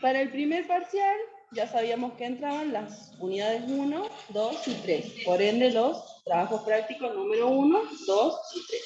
Para el primer parcial, ya sabíamos que entraban las unidades 1, 2 y 3. Por ende, los trabajos prácticos número 1, 2 y 3.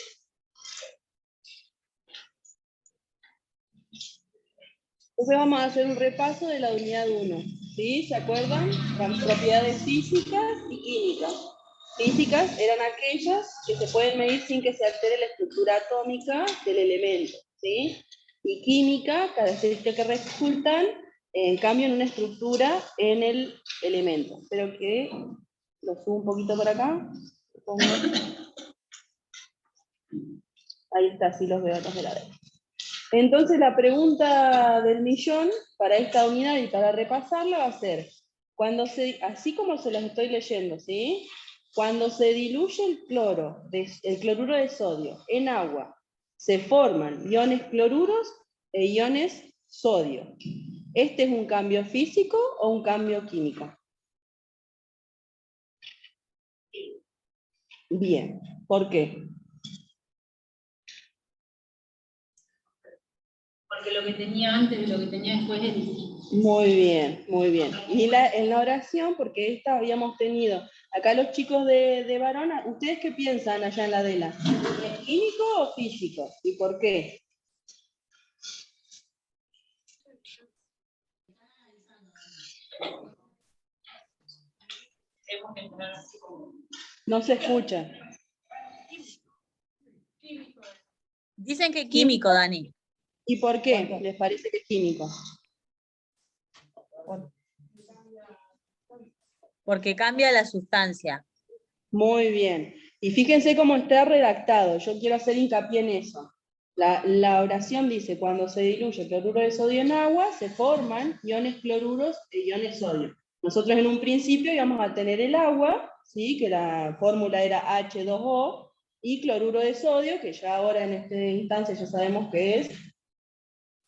Entonces vamos a hacer un repaso de la unidad 1. ¿Sí? ¿Se acuerdan? Las propiedades físicas y químicas. Físicas eran aquellas que se pueden medir sin que se altere la estructura atómica del elemento. ¿Sí? Y química, características que resultan, en cambio, en una estructura en el elemento. Espero que lo subo un poquito por acá. Ahí está, sí los veo atrás de la derecha. Entonces la pregunta del millón para esta unidad y para repasarla va a ser, así como se las estoy leyendo, ¿sí? Cuando se diluye el cloruro de sodio en agua, se forman iones cloruros e iones sodio. ¿Este es un cambio físico o un cambio químico? Bien, ¿por qué? Porque lo que tenía antes y lo que tenía después es distinto. Muy bien, muy bien. Y en la oración, porque esta habíamos tenido, acá los chicos de Varona, ¿ustedes qué piensan allá en la DELA? ¿Es químico o físico? ¿Y por qué? No se escucha. Dicen que químico, Dani. ¿Y por qué les parece que es químico? Porque cambia la sustancia. Muy bien. Y fíjense cómo está redactado. Yo quiero hacer hincapié en eso. La oración dice, cuando se diluye cloruro de sodio en agua, se forman iones cloruros e iones sodio. Nosotros en un principio íbamos a tener el agua, ¿sí? Que la fórmula era H2O, y cloruro de sodio, que ya ahora en esta instancia ya sabemos que es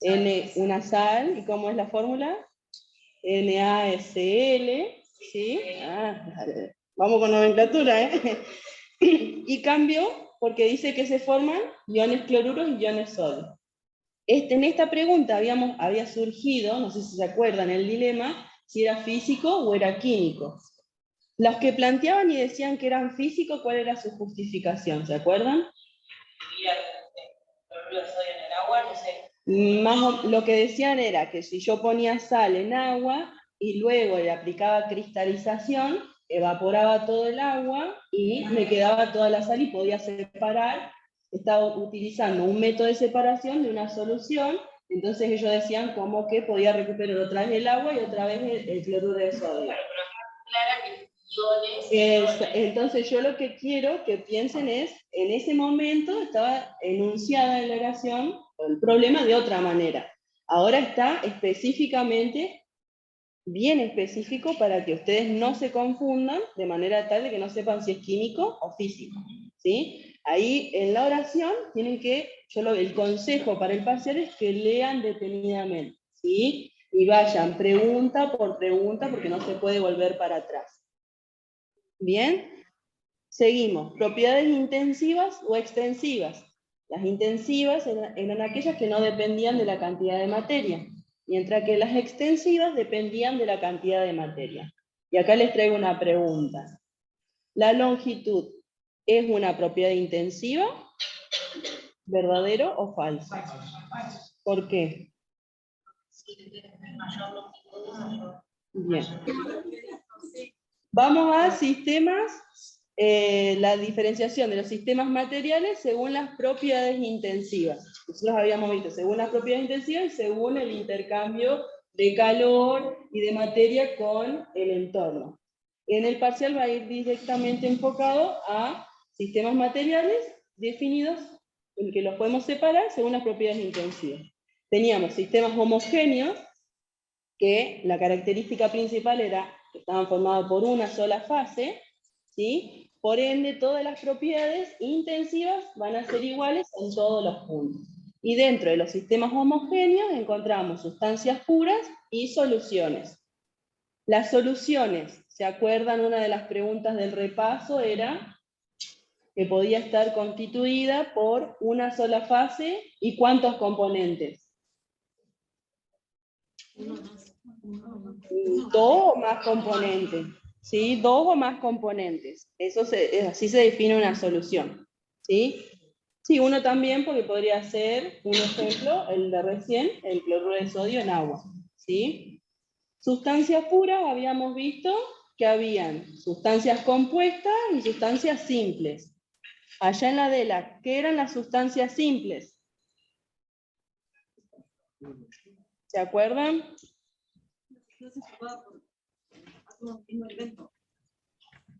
N, una sal. ¿Y cómo es la fórmula? NaCl, ¿sí? Vamos con nomenclatura, ¿eh? Y cambio porque dice que se forman iones cloruros y iones sodio. En esta pregunta había surgido, no sé si se acuerdan, el dilema, si era físico o era químico. Los que planteaban y decían que eran físicos, ¿cuál era su justificación? ¿Se acuerdan? Lo que decían era que si yo ponía sal en agua y luego le aplicaba cristalización, evaporaba todo el agua y me quedaba toda la sal y podía separar. Estaba utilizando un método de separación de una solución, entonces ellos decían como que podía recuperar otra vez el agua y otra vez el cloruro de sodio. Entonces yo lo que quiero que piensen es, en ese momento estaba enunciada en la oración el problema de otra manera. Ahora está específicamente, bien específico, para que ustedes no se confundan, de manera tal de que no sepan si es químico o físico. ¿Sí? Ahí en la oración tienen que, el consejo para el parcial es que lean detenidamente, ¿sí? Y vayan pregunta por pregunta porque no se puede volver para atrás. Bien, seguimos. Propiedades intensivas o extensivas. Las intensivas eran aquellas que no dependían de la cantidad de materia, mientras que las extensivas dependían de la cantidad de materia. Y acá les traigo una pregunta. ¿La longitud es una propiedad intensiva? ¿Verdadero o falso? ¿Por qué? Bien. Vamos a sistemas, la diferenciación de los sistemas materiales según las propiedades intensivas. Nosotros habíamos visto según las propiedades intensivas y según el intercambio de calor y de materia con el entorno. En el parcial va a ir directamente enfocado a sistemas materiales definidos en que los podemos separar según las propiedades intensivas. Teníamos sistemas homogéneos, que la característica principal era que estaban formados por una sola fase, ¿sí? Por ende, todas las propiedades intensivas van a ser iguales en todos los puntos. Y dentro de los sistemas homogéneos encontramos sustancias puras y soluciones. Las soluciones, ¿se acuerdan? Una de las preguntas del repaso era que podía estar constituida por una sola fase y ¿cuántos componentes? 1, 2, Dos o más componentes. ¿Sí? Dos o más componentes. Así se define una solución. ¿Sí? Sí, uno también, porque podría ser, un ejemplo, el de recién, el cloruro de sodio en agua. ¿Sí? Sustancias puras, habíamos visto que habían sustancias compuestas y sustancias simples. Allá en la DELA, ¿qué eran las sustancias simples? ¿Se acuerdan?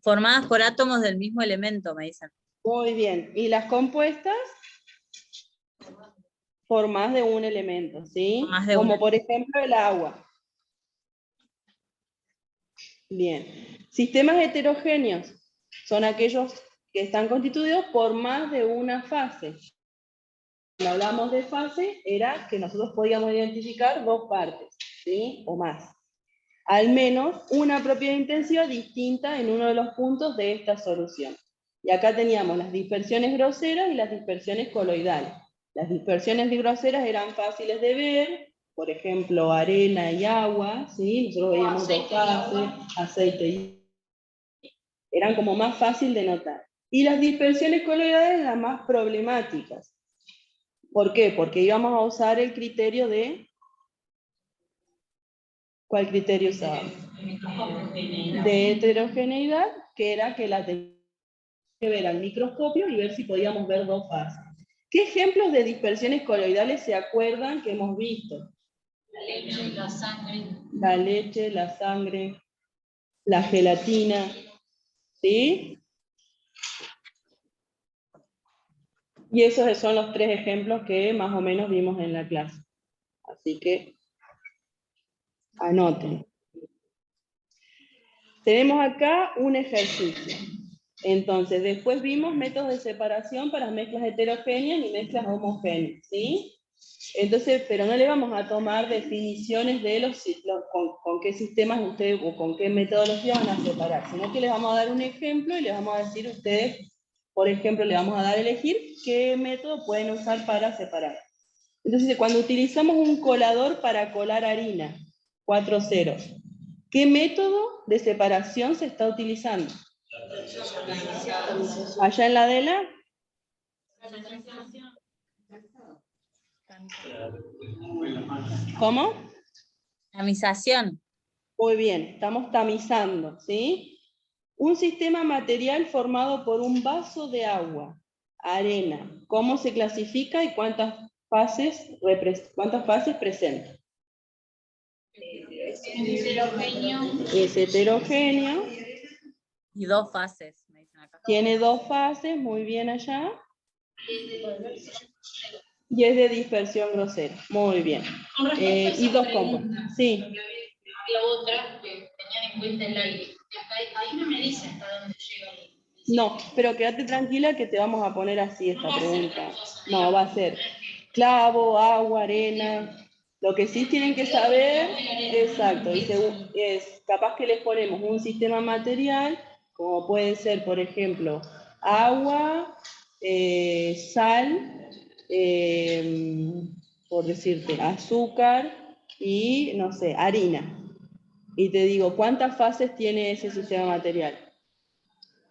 Formadas por átomos del mismo elemento, me dicen. Muy bien. ¿Y las compuestas? Por más de un elemento, ¿sí? Por más de Como uno. por ejemplo el agua. Bien. Sistemas heterogéneos son aquellos que están constituidos por más de una fase. Cuando hablamos de fase, era que nosotros podíamos identificar dos partes, ¿sí? O más. Al menos una propiedad intensiva distinta en uno de los puntos de esta solución. Y acá teníamos las dispersiones groseras y las dispersiones coloidales. Las dispersiones groseras eran fáciles de ver, por ejemplo, arena y agua, ¿sí? Nosotros veíamos dos fases, aceite y... Eran como más fácil de notar. Y las dispersiones coloidales eran las más problemáticas. ¿Por qué? Porque íbamos a usar el criterio de... ¿Cuál criterio usábamos? De heterogeneidad, que era que la teníamos que ver al microscopio y ver si podíamos ver dos fases. ¿Qué ejemplos de dispersiones coloidales se acuerdan que hemos visto? La leche, la sangre. La leche, la sangre, la gelatina, ¿sí? Y esos son los tres ejemplos que más o menos vimos en la clase. Así que anoten. Tenemos acá un ejercicio. Entonces, después vimos métodos de separación para mezclas heterogéneas y mezclas homogéneas, ¿sí? Entonces, pero no le vamos a tomar definiciones de con qué sistemas ustedes o con qué metodología van a separar, sino que les vamos a dar un ejemplo y les vamos a decir ustedes, por ejemplo, le vamos a dar a elegir qué método pueden usar para separar. Entonces, cuando utilizamos un colador para colar harina, 4 ceros, ¿qué método de separación se está utilizando? Allá en la DELA. ¿Cómo? Tamización. Muy bien, estamos tamizando, ¿sí? Un sistema material formado por un vaso de agua, arena. ¿Cómo se clasifica y cuántas fases presenta? Es heterogéneo. Es heterogéneo. Y dos fases, me dicen acá. Tiene dos fases, muy bien allá. Y es de dispersión grosera, muy bien. Con respecto a Y esas dos preguntas, componentes. Sí. porque había otras que tenían en cuenta el aire. Ahí no me dice hasta dónde llega el... No, pero quédate tranquila que te vamos a poner así esta pregunta. No, va a ser clavo, agua, arena. Lo que sí tienen que saber, exacto, y es capaz que les ponemos un sistema material, como puede ser, por ejemplo, agua, sal, por decirte, azúcar y, no sé, harina. Y te digo, ¿cuántas fases tiene ese sistema material?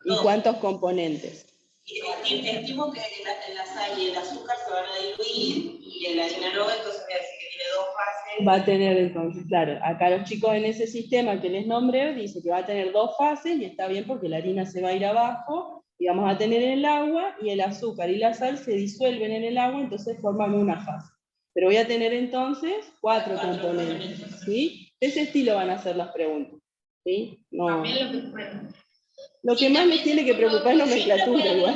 ¿Y cuántos componentes? Estimo que la sal y el azúcar se van a diluir y en la harina no, entonces voy a decir que tiene dos fases. Va a tener entonces, claro, acá los chicos en ese sistema que les nombré dice que va a tener dos fases y está bien porque la harina se va a ir abajo y vamos a tener el agua y el azúcar y la sal se disuelven en el agua, entonces forman una fase. Pero voy a tener entonces cuatro componentes, ¿sí? De ese estilo van a ser las preguntas, ¿sí? No. También Lo que más les tiene que preocupar es la nomenclatura, igual.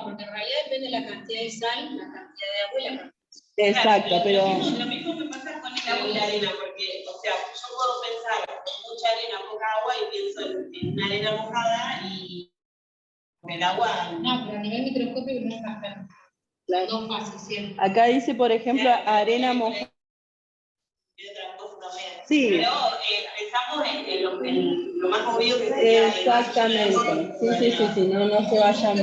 Porque en realidad depende de la cantidad de sal, la cantidad de agua y la cantidad. Exacto, pero... Lo mismo me pasa con el agua y la arena, porque, o sea, yo puedo pensar en mucha arena, poca agua, y pienso en una arena mojada y el agua... No, pero a nivel microscópico no es bastante. Claro. Dos fases siempre. Acá dice, por ejemplo, arena mojada. Y otras cosas también. Sí. Pero pensamos en lo más obvio que sería... Exactamente. Sí, no se vayan...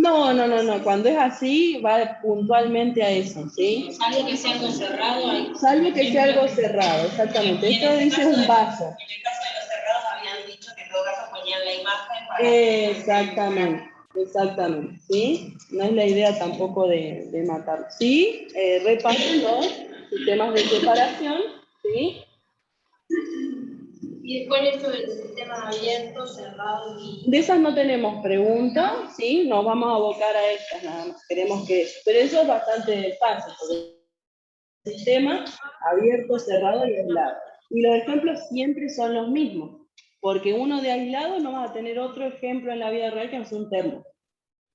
No. Cuando es así, va puntualmente a eso, ¿sí? Salvo que sea algo cerrado. Salvo que sea algo cerrado, exactamente. Y en Esto este dice caso un vaso. En el caso de los cerrados habían dicho que en todo caso ponían la imagen para... Exactamente, ¿sí? No es la idea tampoco de matar. Sí, repasen los sistemas de separación, ¿sí? Y después esto del sistema abierto, cerrado y... De esas no tenemos preguntas, ¿sí? Nos vamos a abocar a estas nada más. Queremos que... Pero eso es bastante fácil, porque el sistema abierto, cerrado y aislado. Y los ejemplos siempre son los mismos, porque uno de aislado no va a tener otro ejemplo en la vida real que no sea un termo.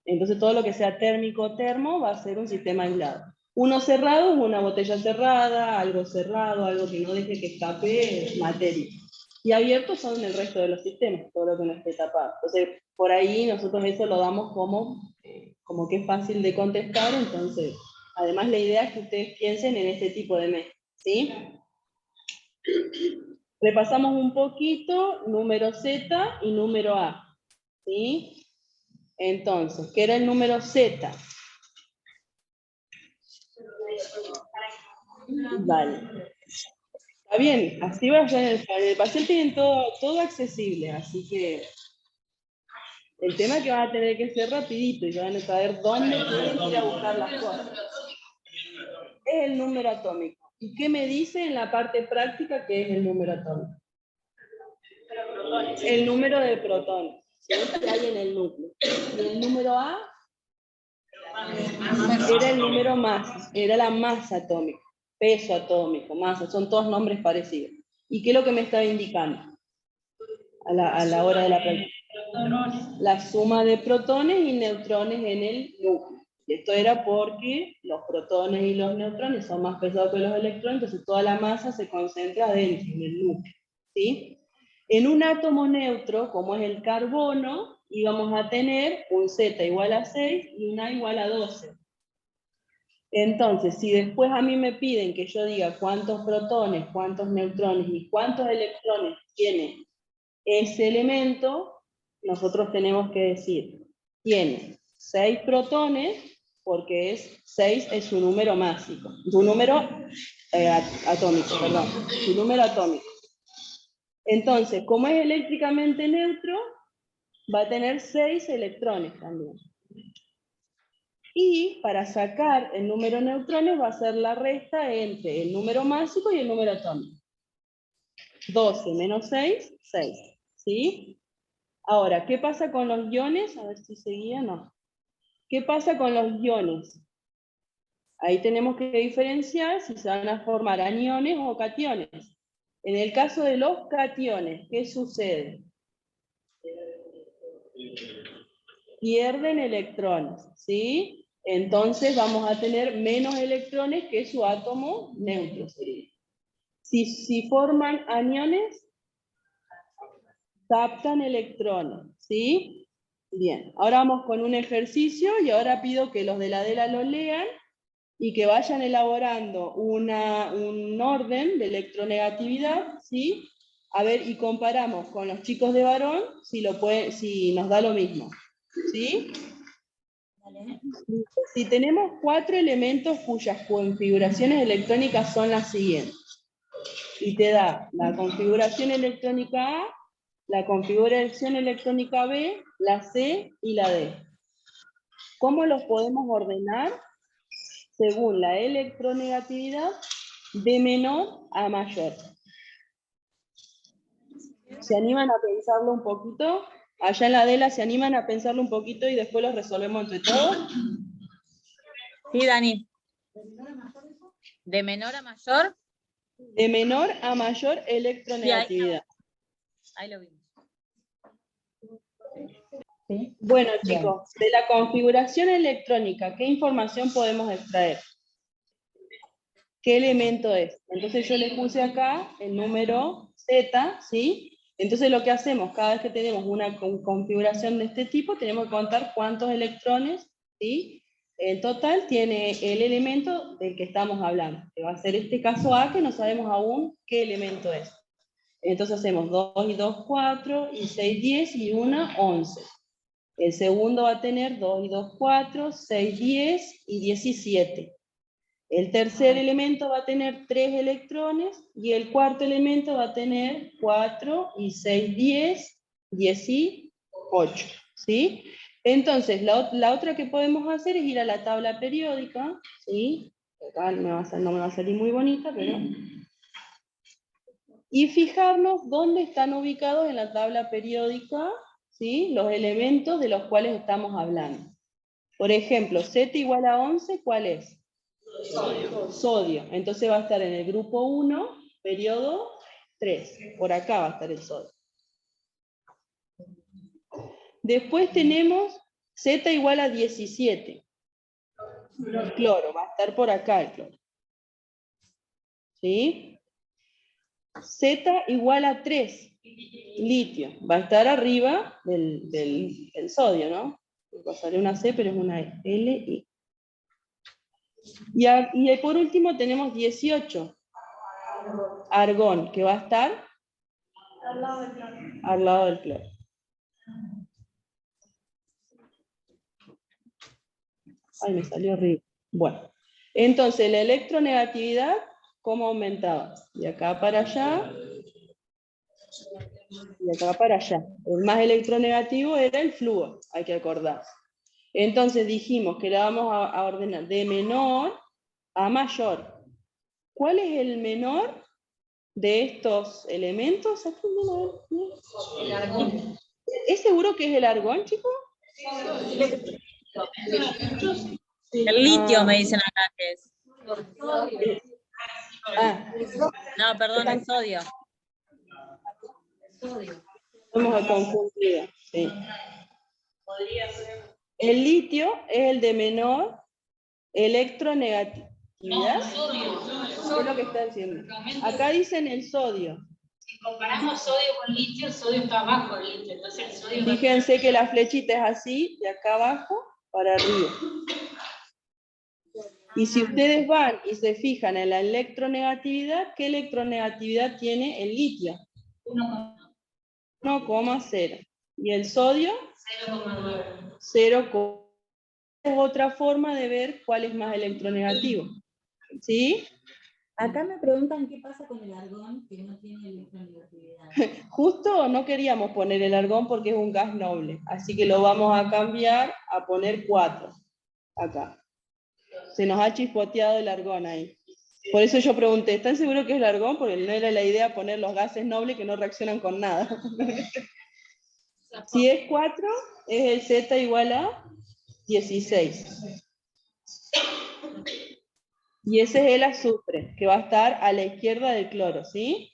Entonces todo lo que sea térmico-termo va a ser un sistema aislado. Uno cerrado es una botella cerrada, algo que no deje que escape materia. Y abiertos son el resto de los sistemas, todo lo que no esté tapado. Entonces, por ahí nosotros eso lo damos como que es fácil de contestar, entonces, además la idea es que ustedes piensen en este tipo de métodos, ¿sí? Repasamos un poquito número Z y número A, ¿sí? Entonces, ¿qué era el número Z? Vale. Está bien, así va a ser en el parcial tienen todo accesible, así que el tema es que van a tener que ser rapidito y van a saber dónde tienen que ir a buscar las cosas. Es el número atómico. ¿Y qué me dice en la parte práctica que es el número atómico? El número de protones, ¿sí? Que hay en el núcleo. Y el número A era el número masa, era la masa atómica, peso atómico, masa, son todos nombres parecidos. ¿Y qué es lo que me estaba indicando a la hora de la práctica? La suma de protones y neutrones en el núcleo. Esto era porque los protones y los neutrones son más pesados que los electrones, entonces toda la masa se concentra dentro, en el núcleo, ¿sí? En un átomo neutro, como es el carbono, íbamos a tener un Z igual a 6 y un A igual a 12. Entonces, si después a mí me piden que yo diga cuántos protones, cuántos neutrones y cuántos electrones tiene ese elemento, nosotros tenemos que decir, tiene 6 protones, porque 6 es su número másico, su número atómico, perdón, su número atómico. Entonces, como es eléctricamente neutro, va a tener 6 electrones también. Y para sacar el número de neutrones va a ser la resta entre el número másico y el número atómico. 12 menos 6, 6. ¿Sí? Ahora, ¿qué pasa con los iones? A ver si seguía, no. ¿Qué pasa con los iones? Ahí tenemos que diferenciar si se van a formar aniones o cationes. En el caso de los cationes, ¿qué sucede? Pierden electrones, ¿sí? Entonces vamos a tener menos electrones que su átomo neutro sería. Si forman aniones, captan electrones, ¿sí? Bien, ahora vamos con un ejercicio y ahora pido que los de la DELA lo lean y que vayan elaborando un orden de electronegatividad, ¿sí? A ver, y comparamos con los chicos de varón si nos da lo mismo, ¿sí? Si tenemos 4 elementos cuyas configuraciones electrónicas son las siguientes, y te da la configuración electrónica A, la configuración electrónica B, la C y la D. ¿Cómo los podemos ordenar? Según la electronegatividad de menor a mayor. ¿Se animan a pensarlo un poquito? Allá en la DELA se animan a pensarlo un poquito y después lo resolvemos entre todos. Sí, Dani. ¿De menor a mayor? De menor a mayor electronegatividad. Ahí lo vimos. ¿Sí? Bueno, Bien. chicos, de la configuración electrónica, ¿qué información podemos extraer? ¿Qué elemento es? Entonces yo le puse acá el número Z, ¿sí? Entonces lo que hacemos, cada vez que tenemos una configuración de este tipo, tenemos que contar cuántos electrones, ¿sí? En total tiene el elemento del que estamos hablando, que va a ser este caso A, que no sabemos aún qué elemento es. Entonces hacemos 2 y 2, 4, y 6, 10, y 1, 11. El segundo va a tener 2 y 2, 4, 6, 10 y 17. El tercer elemento va a tener 3 electrones y el cuarto elemento va a tener 4 y 6, 10, 18. ¿Sí? Entonces, la otra que podemos hacer es ir a la tabla periódica. ¿Sí? Acá no me va a salir muy bonita, pero... Y fijarnos dónde están ubicados en la tabla periódica, ¿sí?, los elementos de los cuales estamos hablando. Por ejemplo, Z igual a 11, ¿cuál es? Sodio. Sodio. Entonces va a estar en el grupo 1, periodo 3. Por acá va a estar el sodio. Después tenemos Z igual a 17. El cloro, va a estar por acá el cloro. ¿Sí? Z igual a 3. Litio. Va a estar arriba del sodio, ¿no? Pasaré una C, pero es una L, I. Y por último tenemos 18. Argón, que va a estar al lado del cloro. Ay, me salió horrible. Bueno, entonces la electronegatividad, ¿cómo aumentaba? De acá para allá, y de acá para allá. El más electronegativo era el flúor, hay que acordarse. Entonces dijimos que la vamos a ordenar de menor a mayor. ¿Cuál es el menor de estos elementos? El argón. ¿Es seguro que es el argón, chicos? El litio me dicen acá que es. No, perdón, el sodio. Hemos confundido. Sí. El litio es el de menor electronegatividad. No, sodio. ¿Qué es lo que está diciendo? Acá dicen el sodio. Si comparamos sodio con litio, el sodio está abajo del litio. Entonces el sodio... Fíjense que la flechita es así, de acá abajo para arriba. Y si ustedes van y se fijan en la electronegatividad, ¿qué electronegatividad tiene el litio? 1,0. ¿Y el sodio? 0,9. 0,0. Es otra forma de ver cuál es más electronegativo. ¿Sí? Acá me preguntan qué pasa con el argón que no tiene electronegatividad. Justo no queríamos poner el argón porque es un gas noble, así que lo vamos a cambiar a poner 4. Acá. Se nos ha chispoteado el argón ahí. Por eso yo pregunté, ¿están seguros que es el argón? Porque no era la idea poner los gases nobles que no reaccionan con nada. Si es 4, es el Z igual a 16. Y ese es el azufre, que va a estar a la izquierda del cloro, ¿sí?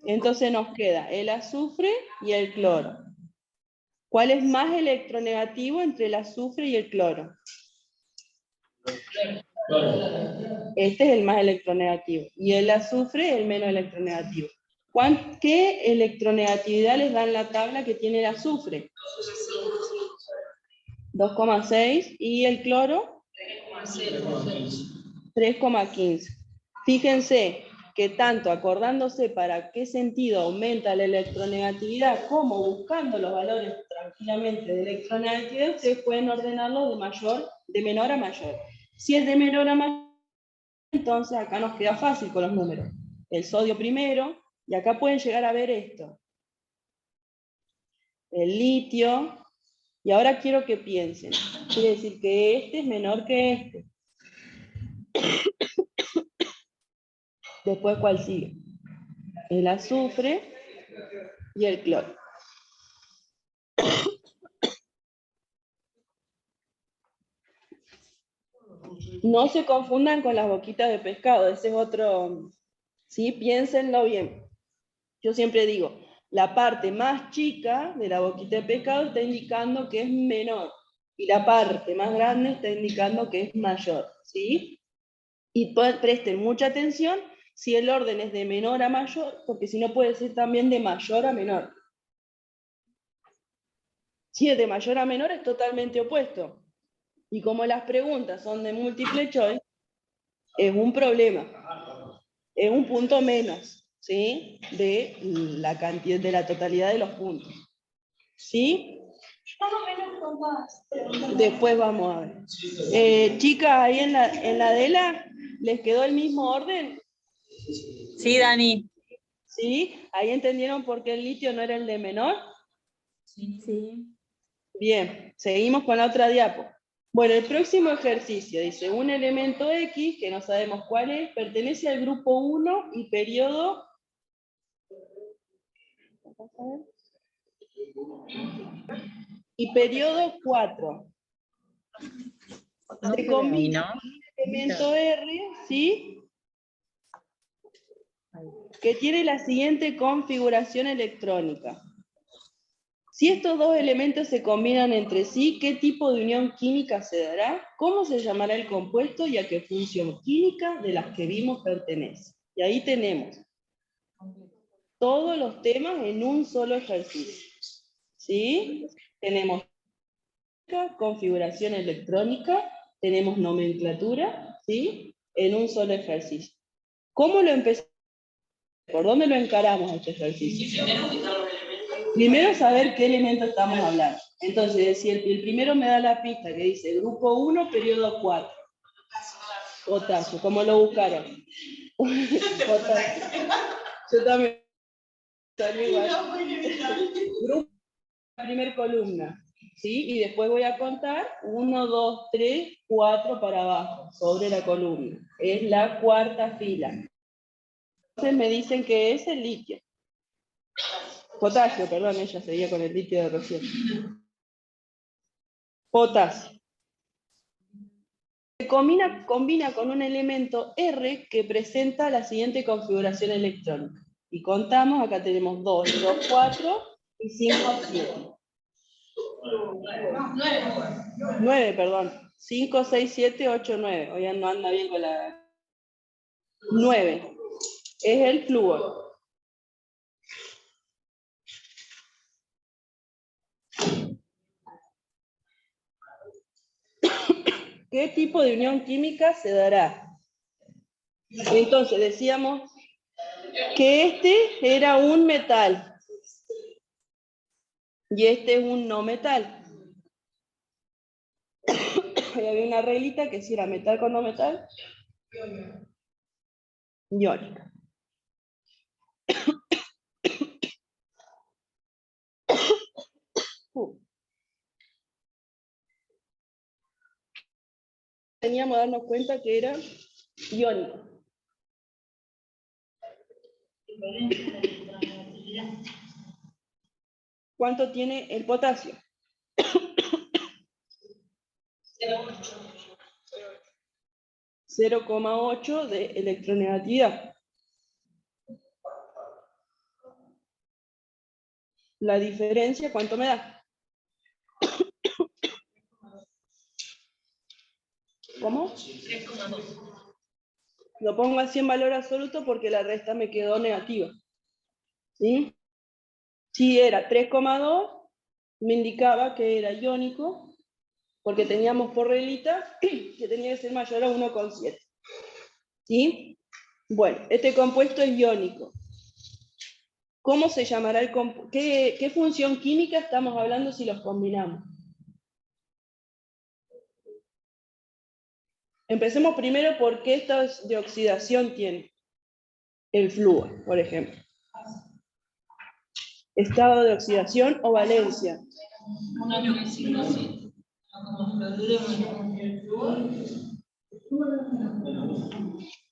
Entonces nos queda el azufre y el cloro. ¿Cuál es más electronegativo entre el azufre y el cloro? Este es el más electronegativo. Y el azufre es el menos electronegativo. ¿Qué electronegatividad les da en la tabla que tiene el azufre? 2,6. ¿Y el cloro? 3,15. Fíjense que tanto acordándose para qué sentido aumenta la electronegatividad como buscando los valores tranquilamente de electronegatividad, ustedes pueden ordenarlo de menor a mayor. Si es de menor a mayor, entonces acá nos queda fácil con los números. El sodio primero, y acá pueden llegar a ver esto. El litio, y ahora quiero que piensen. Quiere decir que este es menor que este. Después, ¿cuál sigue? El azufre y el cloro. No se confundan con las boquitas de pescado, ese es otro, ¿sí? Piénsenlo bien. Yo siempre digo, la parte más chica de la boquita de pescado está indicando que es menor, y la parte más grande está indicando que es mayor, ¿sí? Y presten mucha atención si el orden es de menor a mayor, porque si no puede ser también de mayor a menor. Si es de mayor a menor es totalmente opuesto. Y como las preguntas son de múltiple choice, es un problema. Es un punto menos. ¿sí? De la cantidad, de la totalidad de los puntos. ¿Sí? Más o menos cuántas. Después vamos a ver. Chicas, ahí en la DELA, ¿les quedó el mismo orden? Sí, Dani. ¿Sí? ¿Ahí entendieron por qué el litio no era el de menor? Sí. Bien, seguimos con la otra diapo. Bueno, el próximo ejercicio dice, un elemento X, que no sabemos cuál es, pertenece al grupo 1 y periodo... Y periodo 4. No Se se ve ahí, combina ¿no? con un elemento R, ¿sí? Que tiene la siguiente configuración electrónica. Si estos dos elementos se combinan entre sí, ¿qué tipo de unión química se dará? ¿Cómo se llamará el compuesto y a qué función química de las que vimos pertenece? Y ahí tenemos todos los temas en un solo ejercicio. ¿Sí? Tenemos configuración electrónica, tenemos nomenclatura, ¿sí? En un solo ejercicio. ¿Cómo lo empezamos? ¿Por dónde lo encaramos este ejercicio? Primero saber qué elemento estamos hablando. Entonces, si el primero me da la pista que dice grupo 1, periodo 4. Potasio, ¿cómo lo buscaron? Potasio. Yo también. Grupo, la primera columna. ¿Sí? Y después voy a contar 1, 2, 3, 4 para abajo, sobre la columna. Es la cuarta fila. Entonces me dicen que es el litio. Potasio, perdón, ella seguía con el litio de recién. Potasio. Se combina con un elemento R que presenta la siguiente configuración electrónica. Y contamos, acá tenemos 2, 2, 4 y 5, 7. 9, perdón. 5, 6, 7, 8, 9. Hoy no anda bien con la... 9. Es el flúor. ¿Qué tipo de unión química se dará? Entonces decíamos que este era un metal y este es un no metal. Y había una reglita que si era metal con no metal, iónica. Teníamos que darnos cuenta que era iónico. ¿Cuánto tiene el potasio? 0,8 de electronegatividad. La diferencia, ¿cuánto me da? ¿Cómo? 3,2. Lo pongo así en valor absoluto porque la resta me quedó negativa. ¿Sí? Si era 3,2, me indicaba que era iónico, porque teníamos por reglita que tenía que ser mayor a 1,7. ¿Sí? Bueno, este compuesto es iónico. ¿Cómo se llamará el compuesto? ¿Qué función química estamos hablando si los combinamos? Empecemos primero por qué estados de oxidación tiene el flúor, por ejemplo. Estado de oxidación o valencia.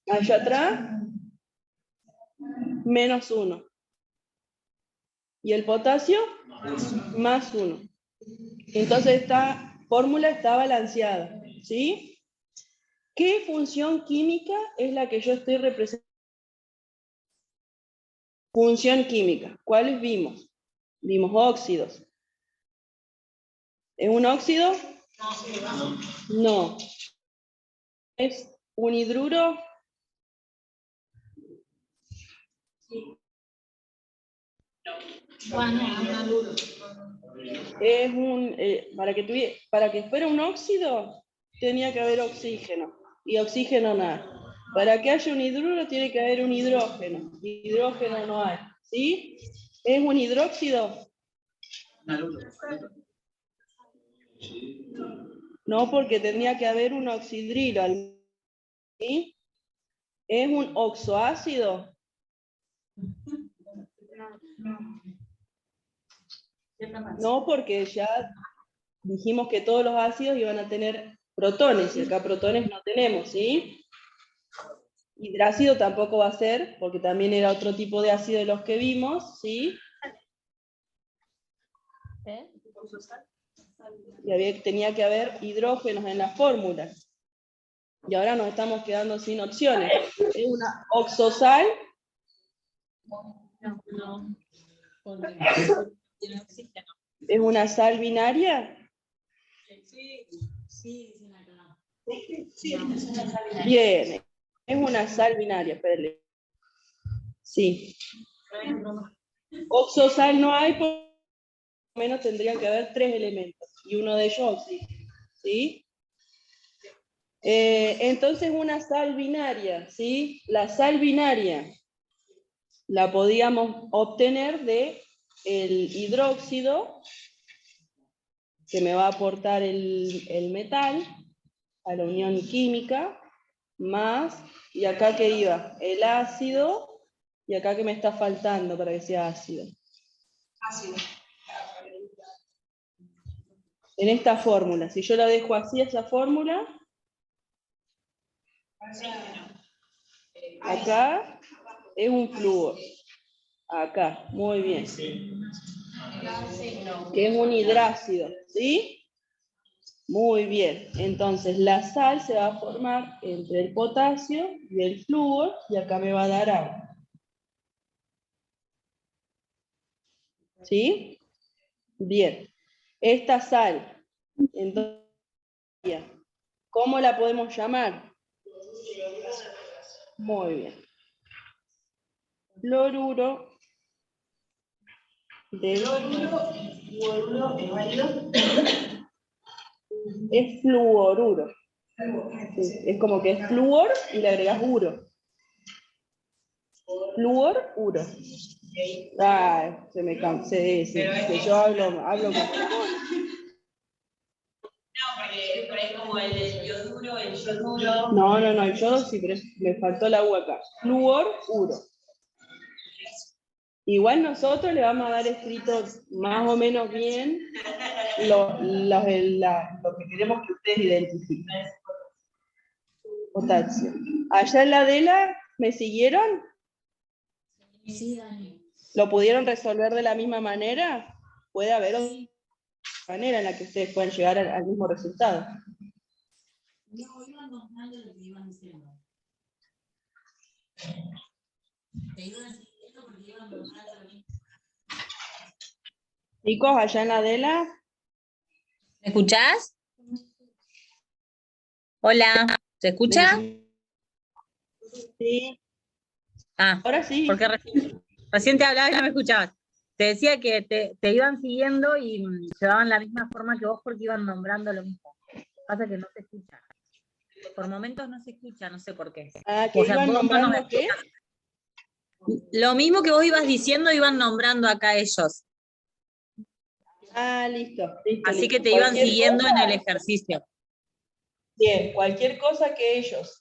Allá atrás, -1. Y el potasio, +1. Entonces esta fórmula está balanceada. ¿Sí? ¿Qué función química es la que yo estoy representando? Función química. ¿Cuáles vimos? Vimos óxidos. ¿Es un óxido? No. ¿Es un hidruro? Es un, para que fuera un óxido, tenía que haber oxígeno. Y oxígeno nada. Para que haya un hidruro tiene que haber un hidrógeno. Hidrógeno no hay, ¿sí? ¿Es un hidróxido? No, porque tendría que haber un oxidrilo, ¿sí? ¿Es un oxoácido? No, porque ya dijimos que todos los ácidos iban a tener protones, y acá protones no tenemos, ¿sí? Hidrácido tampoco va a ser, porque también era otro tipo de ácido de los que vimos, ¿sí? Y tenía que haber hidrógenos en la fórmula. Y ahora nos estamos quedando sin opciones. ¿Es una oxosal? No. ¿Es una sal binaria? Sí, dicen acá. Sí, es una sal binaria. Bien, es una sal binaria, espérale. Sí. Oxosal no hay, por lo menos tendrían que haber 3 elementos, y uno de ellos oxígeno, ¿sí? Entonces una sal binaria, ¿sí? La sal binaria la podíamos obtener de el hidróxido, que me va a aportar el metal a la unión química, más, y acá que iba, el ácido, y acá que me está faltando para que sea ácido. Ácido. En esta fórmula, si yo la dejo así, esa fórmula, acá es un flúor. Acá, muy bien. Que es un hidrácido, ¿sí? Muy bien. Entonces la sal se va a formar entre el potasio y el flúor, y acá me va a dar agua. ¿Sí? Bien. Esta sal, entonces, ¿cómo la podemos llamar? Muy bien. Fluoruro de Fluoruro, ¿es válido? es fluoruro. Sí, es como que es flúor y le agregas uro. Fluor, uro. Ay, se me cansé de decir que yo hablo con... No, porque por ahí como el yoduro, el yoduro. No, el yodo sí, pero me faltó la U acá. Fluor, uro. Igual nosotros le vamos a dar escrito más o menos bien lo que queremos que ustedes identifiquen. Potasio. Allá en la DELA, ¿me siguieron? Sí, Dani. ¿Lo pudieron resolver de la misma manera? Puede haber otra manera en la que ustedes pueden llegar al mismo resultado. No, iban nombrando lo que iban diciendo. Te iban siguiendo porque iban nombrando lo mismo. Chicos, allá en la DELA. ¿Me escuchás? Hola, ¿se escucha? Sí, Ah, ahora sí. porque recién te hablaba y no me escuchabas. Te decía que te iban siguiendo y llevaban la misma forma que vos porque iban nombrando lo mismo. Pasa que no se escucha. Por momentos no se escucha, no sé por qué. Ah, que O sea, iban vos no me nombrando qué. Lo mismo que vos ibas diciendo, iban nombrando acá ellos. Ah, listo. Así Listo. que te iban Cualquier siguiendo en cosa, el ejercicio. bien, cualquier cosa que ellos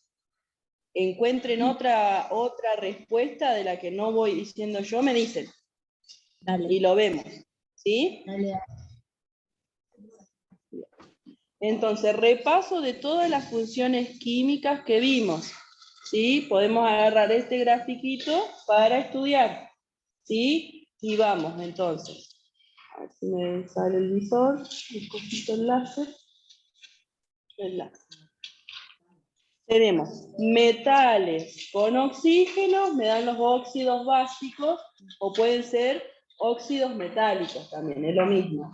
encuentren otra respuesta de la que no voy diciendo yo, me dicen. Dale. Y lo vemos. ¿Sí? Dale. Entonces, repaso de todas las funciones químicas que vimos. ¿Sí? Podemos agarrar este grafiquito para estudiar. ¿Sí? Y vamos, entonces. A ver si me sale el visor, un poquito el láser. El láser. Tenemos metales con oxígeno, me dan los óxidos básicos, o pueden ser óxidos metálicos también, es lo mismo.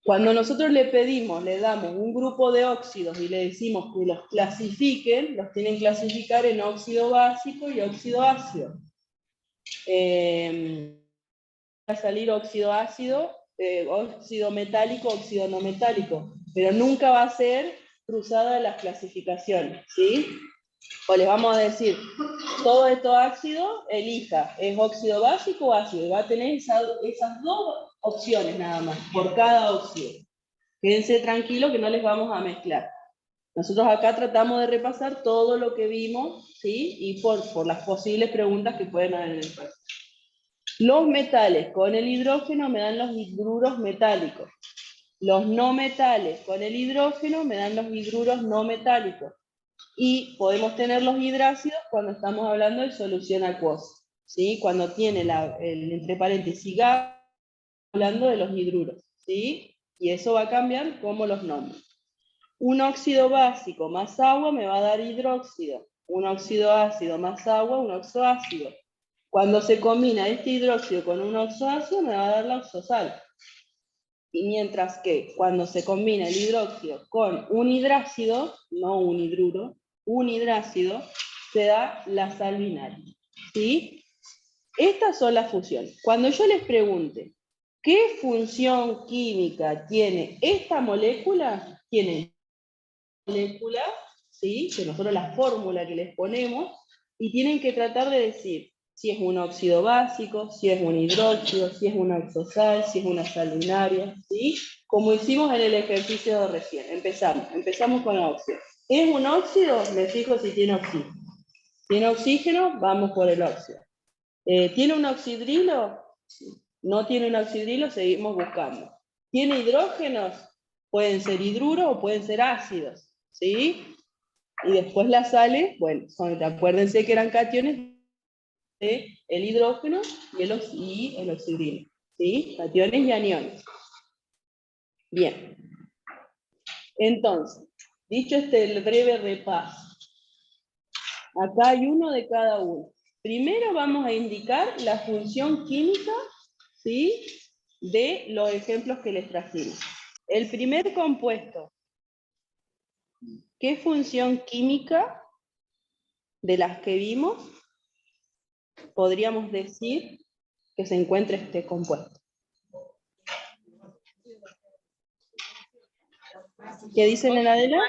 Cuando nosotros le pedimos, le damos un grupo de óxidos y le decimos que los clasifiquen, los tienen que clasificar en óxido básico y óxido ácido. Va a salir óxido ácido, óxido metálico, óxido no metálico, pero nunca va a ser cruzada las clasificaciones, ¿sí? O les vamos a decir, todo esto ácido, elija, ¿es óxido básico o ácido? Y va a tener esas dos opciones nada más, por cada óxido. Quédense tranquilos que no les vamos a mezclar. Nosotros acá tratamos de repasar todo lo que vimos, ¿sí? Y por las posibles preguntas que pueden haber en el caso. Los metales con el hidrógeno me dan los hidruros metálicos. Los no metales con el hidrógeno me dan los hidruros no metálicos. Y podemos tener los hidrácidos cuando estamos hablando de solución acuosa, ¿sí? Cuando tiene el entre paréntesis gas, hablando de los hidruros, ¿sí? Y eso va a cambiar como los nombres. Un óxido básico más agua me va a dar hidróxido. Un óxido ácido más agua, un oxoácido. Cuando se combina este hidróxido con un oxoácido me va a dar la oxosal. Y mientras que cuando se combina el hidróxido con un hidrácido, no un hidruro, un hidrácido, se da la sal binaria. ¿Sí? Estas son las fusiones. Cuando yo les pregunte, ¿qué función química tiene esta molécula? Tiene molécula, ¿sí? Que nosotros la fórmula que les ponemos, y tienen que tratar de decir si es un óxido básico, si es un hidróxido, si es una oxosal, si es una sal binaria, ¿sí? Como hicimos en el ejercicio de recién. Empezamos con óxido. ¿Es un óxido? Me fijo si tiene oxígeno. ¿Tiene oxígeno? Vamos por el óxido. ¿Tiene un oxidrilo? No tiene un oxidrilo, seguimos buscando. ¿Tiene hidrógenos? Pueden ser hidruros o pueden ser ácidos, ¿sí? Y después las sales, bueno, acuérdense que eran cationes del hidrógeno y el oxidrilo, ¿sí? Cationes y aniones. Bien. Entonces, dicho el breve repaso, acá hay uno de cada uno. Primero vamos a indicar la función química, ¿sí? De los ejemplos que les trajimos. El primer compuesto, ¿qué función química de las que vimos podríamos decir que se encuentra este compuesto? ¿Qué dicen en Adela?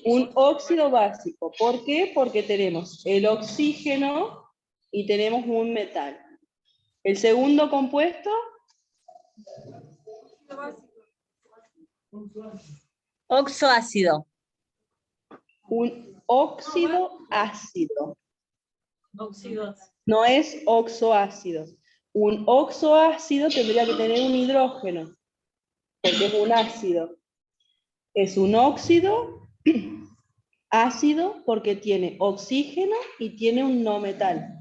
Un óxido básico. ¿Por qué? Porque tenemos el oxígeno y tenemos un metal. El segundo compuesto, Oxoácido. un óxido ácido. No es oxoácido. Un oxoácido tendría que tener un hidrógeno, porque es un ácido. Es un óxido ácido porque tiene oxígeno y tiene un no metal.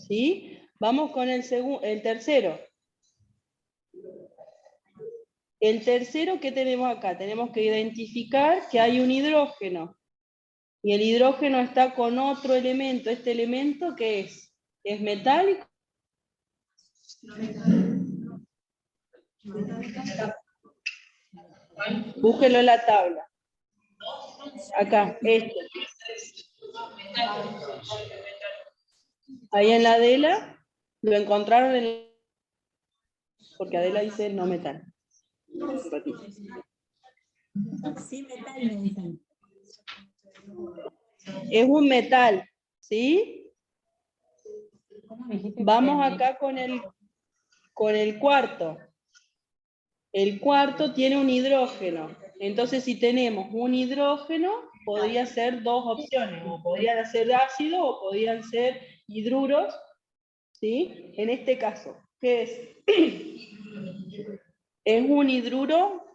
¿Sí? Vamos con el tercero. El tercero, ¿qué tenemos acá? Tenemos que identificar que hay un hidrógeno. Y el hidrógeno está con otro elemento. ¿Este elemento qué es? ¿Es metálico? Búsquelo en la tabla. Acá, este. Ahí en la Adela, lo encontraron porque Adela dice no metal. Sí, metal me dicen. Es un metal, ¿sí? Vamos acá con el cuarto. El cuarto tiene un hidrógeno. Entonces, si tenemos un hidrógeno, podría ser dos opciones. O podrían ser ácidos o podrían ser hidruros, ¿sí? En este caso, ¿qué es? Es un hidruro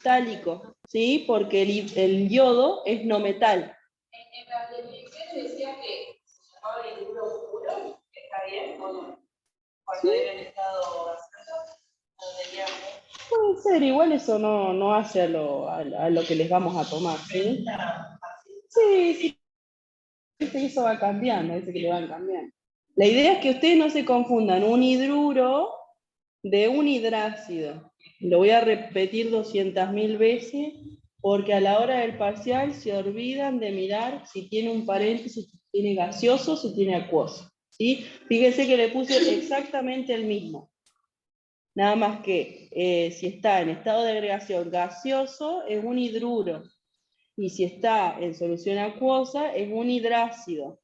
metálico, ¿sí? Porque el yodo es no metal. En la definición decía que se llamaba el hidruro puro, ¿está bien o no? Cuando era en estado gaseoso, Puede ser, igual eso no hace a lo que les vamos a tomar, ¿sí? Sí, eso va cambiando, dice que le van cambiando. La idea es que ustedes no se confundan un hidruro de un hidrácido. Lo voy a repetir 200.000 veces, porque a la hora del parcial se olvidan de mirar si tiene un paréntesis, si tiene gaseoso, si tiene acuoso, ¿sí? Fíjense que le puse exactamente el mismo. Nada más que si está en estado de agregación gaseoso, es un hidruro. y si está en solución acuosa es un hidrácido.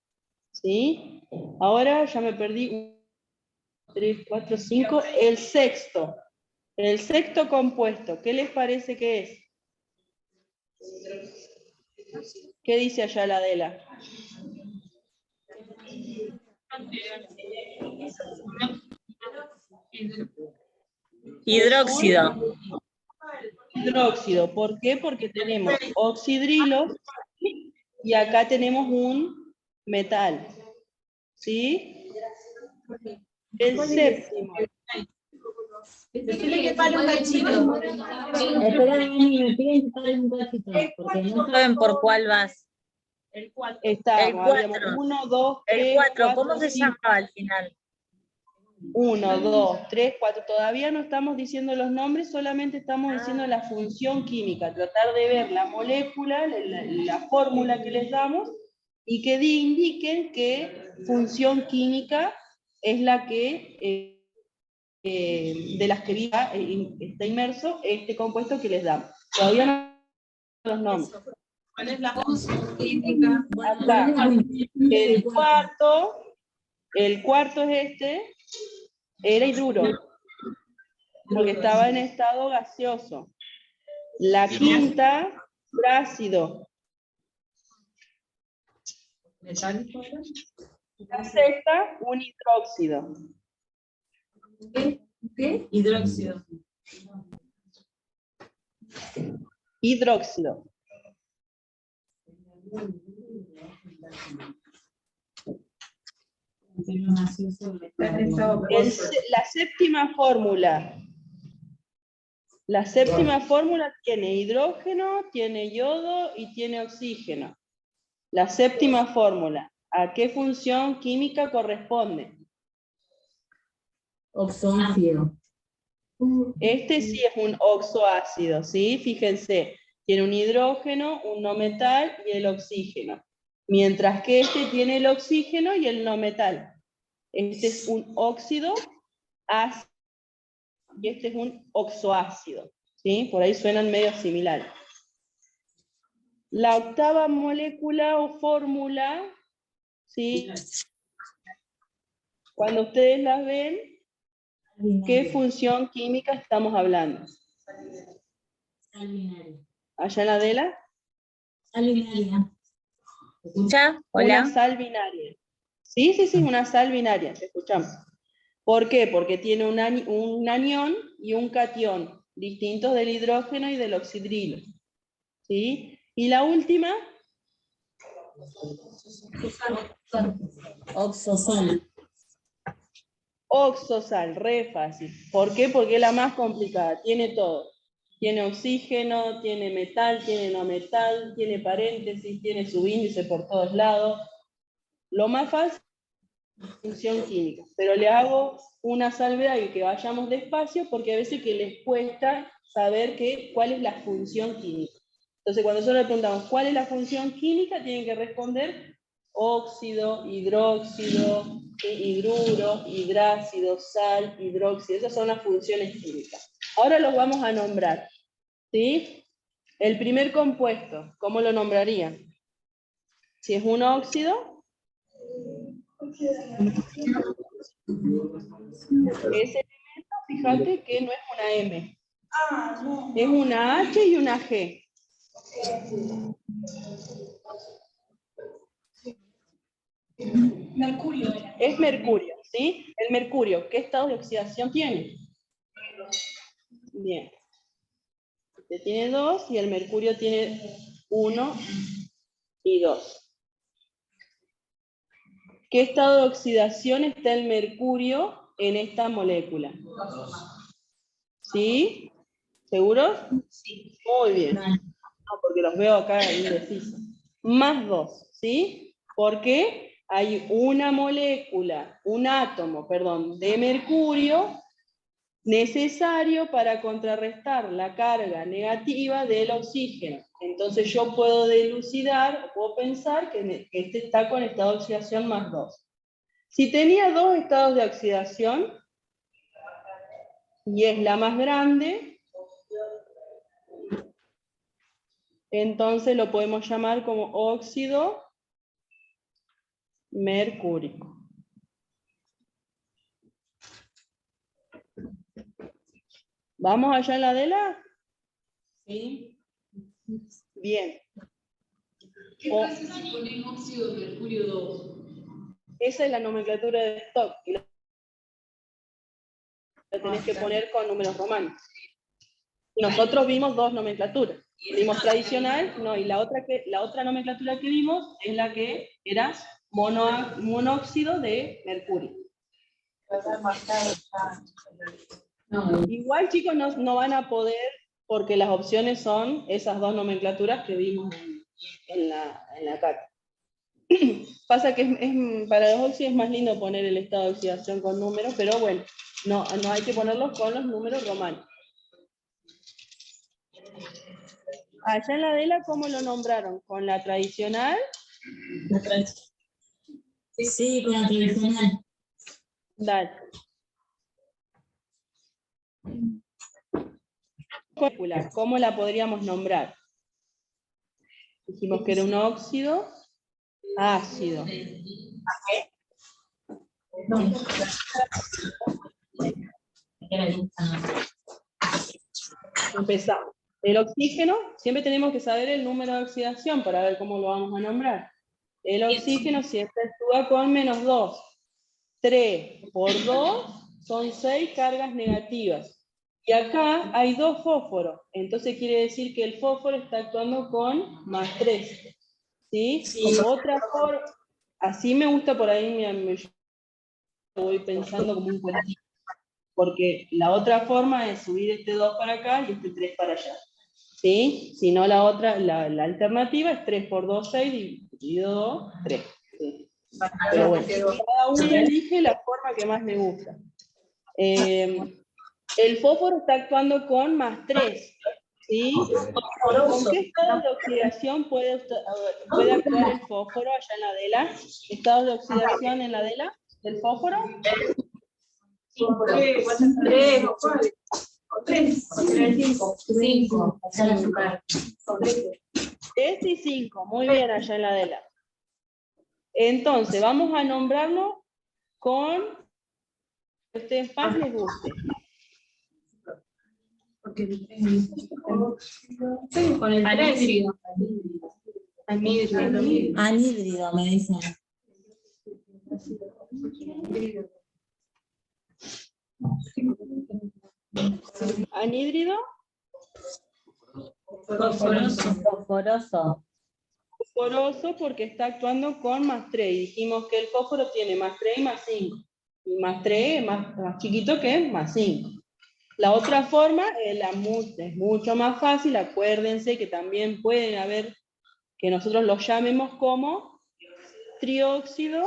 ¿Sí? Ahora ya me perdí. 1, 3, 4, 5. El sexto. El sexto compuesto, ¿qué les parece que es? ¿Qué dice allá la Adela? Hidróxido. Hidróxido. ¿Por qué? Porque tenemos oxidrilos y acá tenemos un metal. ¿Sí? El séptimo. Decirle que pare un cachito. Espera, me piden que pare un cachito, porque No saben por cuál vas. El 4. Estábamos, El habíamos 4. 1, 2, El 3, 4, 4, ¿cómo se 5. llamaba al final? 1, 2, 3, 4. Todavía no estamos diciendo los nombres, solamente estamos diciendo la función química. Tratar de ver la molécula, la fórmula que les damos, y que indiquen qué función química es la que, de las que está inmerso este compuesto que les damos. Todavía no los nombres. ¿Cuál es la función química? Acá, el cuarto es este, era hidruro, porque estaba en estado gaseoso. La quinta, ácido. La sexta, un hidróxido. ¿Qué? Hidróxido. Hidróxido. La séptima fórmula. La séptima fórmula tiene hidrógeno, tiene yodo y tiene oxígeno. La séptima fórmula, ¿a qué función química corresponde? oxoácido. Este sí es un oxoácido, ¿sí? Fíjense, tiene un hidrógeno, un no metal y el oxígeno. Mientras que este tiene el oxígeno y el no metal. Este es un óxido ácido y este es un oxoácido, ¿sí? Por ahí suenan medio similares. La octava molécula o fórmula, ¿sí? Cuando ustedes las ven, ¿qué función química estamos hablando? Sal binaria. ¿Allá en la Adela? Sal binaria. ¿Escucha? Una Hola. sal binaria. Sí, una sal binaria, te escuchamos. ¿Por qué? Porque tiene un anión y un catión, distintos del hidrógeno y del oxidrilo. ¿Sí? Y la última, Oxosal. oxosal, re fácil. ¿Por qué? Porque es la más complicada, tiene todo. Tiene oxígeno, tiene metal, tiene no metal, tiene paréntesis, tiene subíndice por todos lados. Lo más fácil es la función química, pero le hago una salvedad y que vayamos despacio porque a veces que les cuesta saber cuál es la función química. Entonces cuando nosotros le preguntamos cuál es la función química, tienen que responder óxido, hidróxido, hidruro, hidrácido, sal, hidróxido. Esas son las funciones químicas. Ahora los vamos a nombrar. ¿Sí? El primer compuesto, ¿cómo lo nombrarían? Si es un óxido, ese elemento, fíjate que no es una M. Es una H y una G. Mercurio. Es mercurio, ¿sí? El mercurio, ¿qué estado de oxidación tiene? Bien. Este tiene 2 y el mercurio tiene 1 y 2. ¿Qué estado de oxidación está el mercurio en esta molécula? ¿Sí? ¿Seguros? Sí. Muy bien. Porque los veo acá indecisos. Más 2, ¿sí? Porque hay una molécula, un átomo, perdón, de mercurio necesario para contrarrestar la carga negativa del oxígeno. Entonces yo puedo dilucidar, o puedo pensar que este está con estado de oxidación más 2. Si tenía 2 estados de oxidación, y es la más grande, entonces lo podemos llamar como óxido mercúrico. ¿Vamos allá en la DELA? ¿Sí? Bien. ¿Qué pasa si ponen óxido de mercurio 2? Esa es la nomenclatura de stock. Y la tenés que poner con números romanos. Nosotros vimos dos nomenclaturas. Vimos tradicional, no, y la otra nomenclatura que vimos es la que era monóxido de mercurio. Igual, chicos, no van a poder, porque las opciones son esas dos nomenclaturas que vimos en la carta. Pasa que para los óxidos es más lindo poner el estado de oxidación con números, pero bueno, no hay que ponerlos con los números romanos. Allá en la DELA, ¿cómo lo nombraron? ¿Con la tradicional? Sí, con la tradicional. Dale. ¿Cómo la podríamos nombrar? Dijimos que era un óxido ácido. Empezamos. El oxígeno, siempre tenemos que saber el número de oxidación para ver cómo lo vamos a nombrar. El oxígeno siempre actúa con -2. 3 por 2 son 6 cargas negativas. Y acá hay 2 fósforos. Entonces quiere decir que el fósforo está actuando con +3. ¿Sí? Otra forma, así me gusta por ahí, me voy pensando como un cuentito. Porque la otra forma es subir este 2 para acá y este 3 para allá. ¿Sí? Si no, la alternativa es 3 por 2, 6, dividido 2, 3. ¿Sí? Pero bueno, cada uno elige la forma que más le gusta. El fósforo está actuando con +3. ¿Sí? ¿Con qué estado de oxidación puede actuar el fósforo allá en la DELA? ¿Estados de oxidación en la DELA del fósforo? 3 o 4. O 3, 5. 3 y 5, muy bien allá en la DELA. Entonces, vamos a nombrarlo con lo que a ustedes más les guste. Con el anhídrido. Anhídrido, me dicen. ¿Anhídrido? Fosforoso. Fosforoso porque está actuando con +3. Y dijimos que el fósforo tiene +3 y +5. Y +3 es más chiquito que +5. La otra forma es mucho más fácil. Acuérdense que también pueden haber, que nosotros los llamemos como trióxido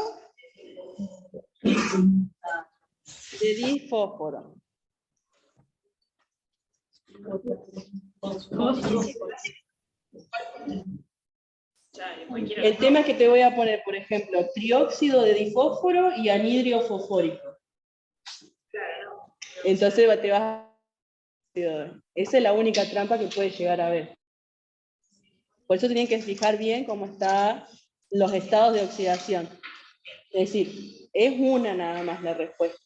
de difósforo. El tema es que te voy a poner, por ejemplo, trióxido de difósforo y anhidrio fosfórico. Entonces te vas a... Esa es la única trampa que puede llegar a haber. Por eso tienen que fijar bien cómo están los estados de oxidación. Es decir, es una nada más la respuesta.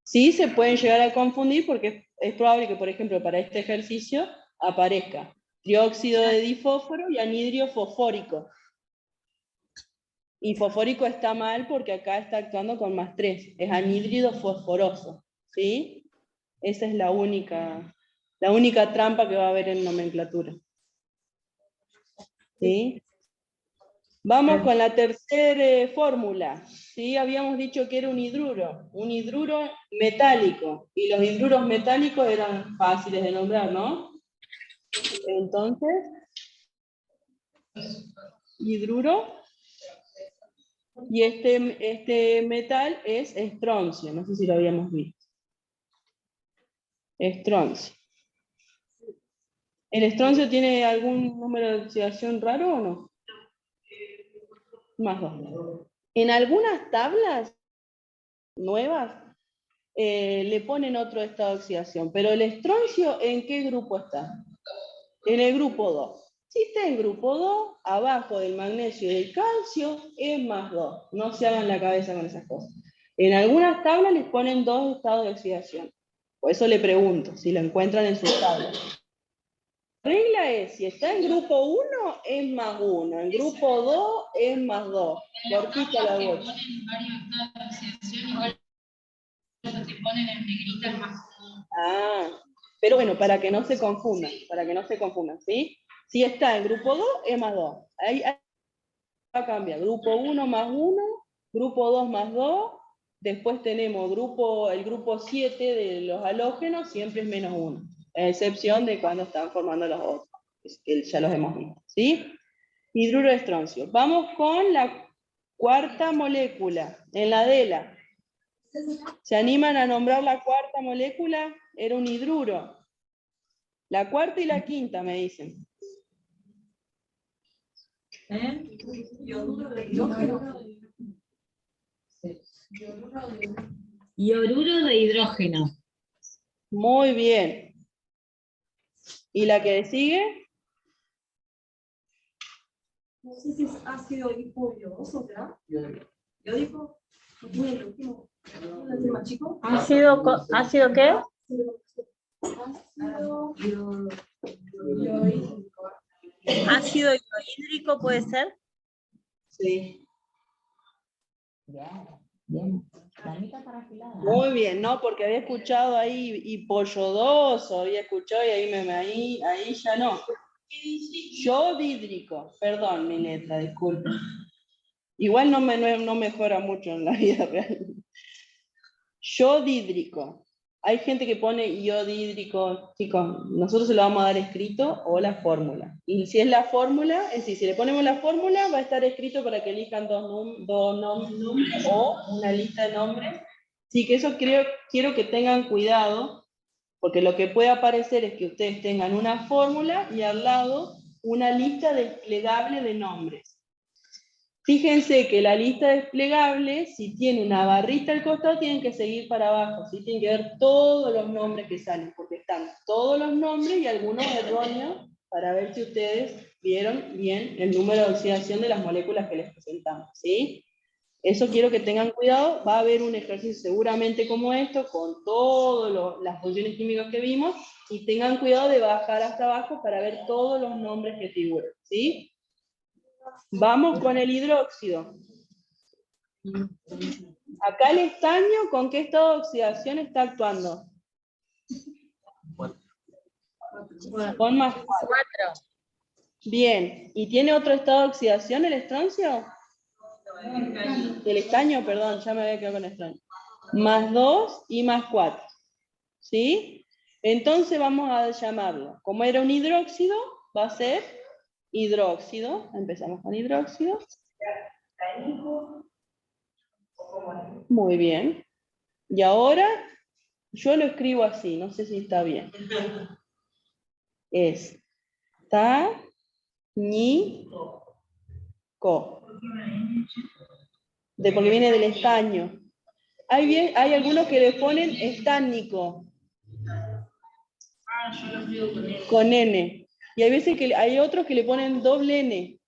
Sí se pueden llegar a confundir porque es probable que, por ejemplo, para este ejercicio aparezca trióxido de difósforo y anhidrio fosfórico. Y fosfórico está mal porque acá está actuando con +3. Es anhídrido fosforoso. ¿Sí? Esa es la única trampa que va a haber en nomenclatura. ¿Sí? Vamos con la tercera fórmula. ¿Sí? Habíamos dicho que era un hidruro metálico. Y los hidruros metálicos eran fáciles de nombrar, ¿no? Entonces, hidruro. Y este metal es estroncio. No sé si lo habíamos visto. Estroncio. ¿El estroncio tiene algún número de oxidación raro o no? +2. En algunas tablas nuevas le ponen otro estado de oxidación, pero el estroncio, ¿en qué grupo está? En el grupo 2. Si está en grupo 2, abajo del magnesio y del calcio, es más 2. No se hagan la cabeza con esas cosas. En algunas tablas les ponen 2 estados de oxidación. Por eso le pregunto, si lo encuentran en sus tablas. La regla es, si está en grupo 1, es más 1. En grupo 2, es más 2. En las Cortita la tablas que bocha. ponen varios estados de oxidación, igual los que ponen en negrita es más común. Ah, pero bueno, para que no se confundan, ¿sí? Si está en grupo 2, es más 2. Ahí va a cambiar. Grupo 1 más 1, grupo 2 más 2, después tenemos el grupo 7 de los halógenos, siempre es menos 1, a excepción de cuando están formando los otros, que ya los hemos visto, ¿sí? Hidruro de estroncio. Vamos con la cuarta molécula, en la DELA. ¿Se animan a nombrar la cuarta molécula? Era un hidruro. La cuarta y la quinta, me dicen. Ioduro de hidrógeno. Muy bien. ¿Y la que sigue? No sé si es ácido hipoyodoso, ¿verdad? Yódico. ¿No tiene el último? ¿No es el más chico? ¿Ácido qué? Ácido yodhídrico. ¿Ácido hidrohídrico puede ser? Sí. Bien. La mitad para afilada. Muy bien, ¿no? Porque había escuchado ahí hipoyodoso, había escuchado y ahí ya no. Yodhídrico, perdón mi letra, disculpen. Igual no mejora mucho en la vida real. Yodhídrico. Hay gente que pone yodhídrico, chicos, nosotros se lo vamos a dar escrito o la fórmula. Y si es la fórmula, es decir, si le ponemos la fórmula, va a estar escrito para que elijan dos nombres o una lista de nombres. Sí, que eso quiero que tengan cuidado, porque lo que puede aparecer es que ustedes tengan una fórmula y al lado una lista desplegable de nombres. Fíjense que la lista desplegable, si tiene una barrita al costado, tienen que seguir para abajo, ¿sí? Tienen que ver todos los nombres que salen, porque están todos los nombres y algunos erróneos, para ver si ustedes vieron bien el número de oxidación de las moléculas que les presentamos, ¿sí? Eso quiero que tengan cuidado. Va a haber un ejercicio seguramente como esto, con todas las funciones químicas que vimos, y tengan cuidado de bajar hasta abajo para ver todos los nombres que figuran, ¿sí? Vamos con el hidróxido. Acá el estaño, ¿con qué estado de oxidación está actuando? Con más 4. Bien. ¿Y tiene otro estado de oxidación el estroncio? El estaño, perdón, ya me había quedado con el estaño. Más 2 y más 4. ¿Sí? Entonces vamos a llamarlo. Como era un hidróxido, va a ser hidróxido. Empezamos con hidróxido. Muy bien. Y ahora yo lo escribo así, no sé si está bien. Es tánico. Porque viene del estaño. Hay algunos que le ponen estánico. Yo lo escribo con él. Con N. Y hay veces que hay otros que le ponen doble N.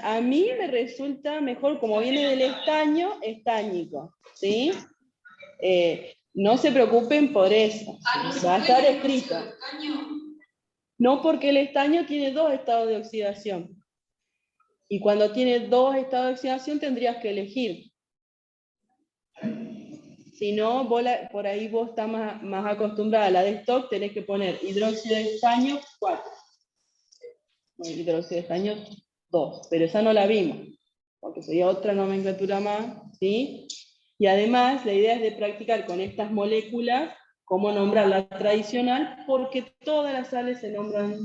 A mí me resulta mejor, como viene del estaño, estáñico, ¿sí? No se preocupen por eso, va a estar escrito. No, porque el estaño tiene 2 estados de oxidación. Y cuando tiene 2 estados de oxidación tendrías que elegir. Si no, por ahí vos estás más acostumbrada a la de stock, tenés que poner hidróxido de estaño 4. Hidróxido de estaño 2, pero esa no la vimos, porque sería otra nomenclatura más, ¿sí? Y además, la idea es de practicar con estas moléculas cómo nombrar la tradicional, porque todas las sales se nombran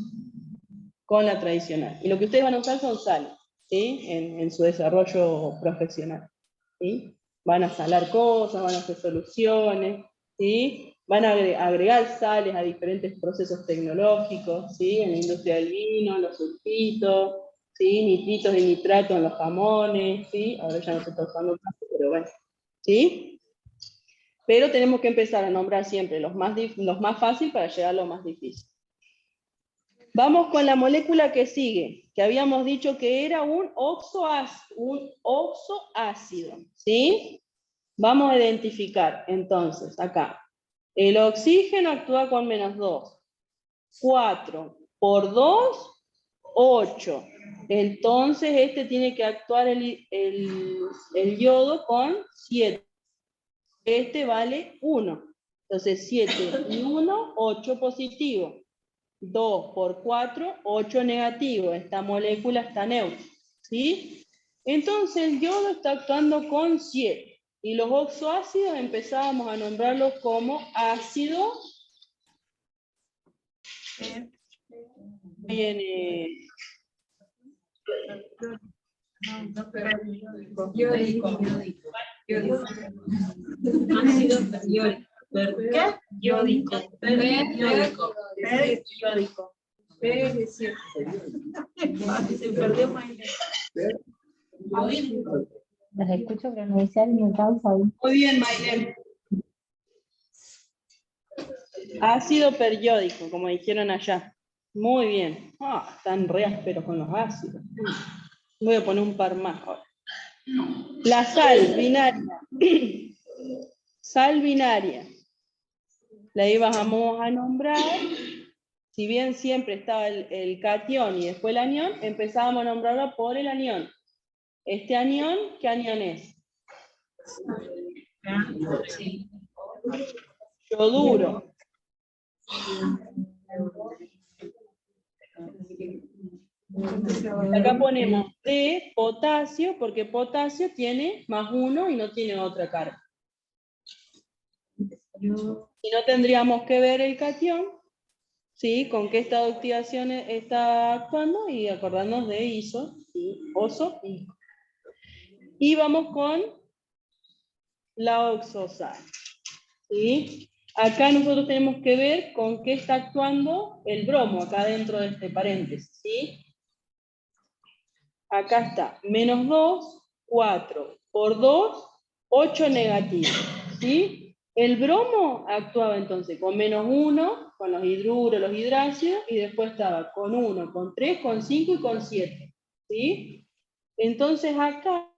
con la tradicional. Y lo que ustedes van a usar son sales, ¿sí? En su desarrollo profesional, ¿sí? Van a salar cosas, van a hacer soluciones, ¿sí? Van a agregar sales a diferentes procesos tecnológicos, ¿sí? En la industria del vino, los sulfitos, ¿sí? Nitritos y nitratos en los jamones, ¿sí? Ahora ya no se está usando tanto, pero bueno, ¿sí? Pero tenemos que empezar a nombrar siempre los más fáciles para llegar a lo más difícil. Vamos con la molécula que sigue, que habíamos dicho que era un oxoácido, ¿sí? Vamos a identificar, entonces, acá. El oxígeno actúa con -2. 4 por 2, 8. Entonces, este tiene que actuar el yodo con 7. Este vale 1. Entonces, 7 y 1, 8 positivo. 2 por 4, 8 negativo. Esta molécula está neutra, ¿sí? Entonces, el yodo está actuando con 7. Y los oxoácidos empezábamos a nombrarlos como ácido. Viene Ácido periódico. ¿Qué? Iódico. Periódico. Periódico. Se perdió Maylen. Los escucho pronunciar y me causa un... muy bien, Maylen. Ácido periódico, como dijeron allá. Muy bien. Ah, están re ásperos con los ácidos. Voy a poner un par más ahora. La sal binaria. Sal binaria. La íbamos a nombrar. Si bien siempre estaba el catión y después el anión, empezábamos a nombrarla por el anión. Este anión, ¿qué anión es? Yoduro. Acá ponemos de potasio, porque potasio tiene +1 y no tiene otra carga. Y no tendríamos que ver el catión, ¿sí? Con qué estado de activación está actuando y acordarnos de iso, ¿sí? Oso, ico. Y vamos con la oxosal, ¿sí? Acá nosotros tenemos que ver con qué está actuando el bromo, acá dentro de este paréntesis, ¿sí? Acá está, -2, 4 por 2, 8 negativo, ¿sí? El bromo actuaba entonces con -1, con los hidruros, los hidrácidos, y después estaba con 1, con 3, con 5 y con 7, ¿sí? Entonces acá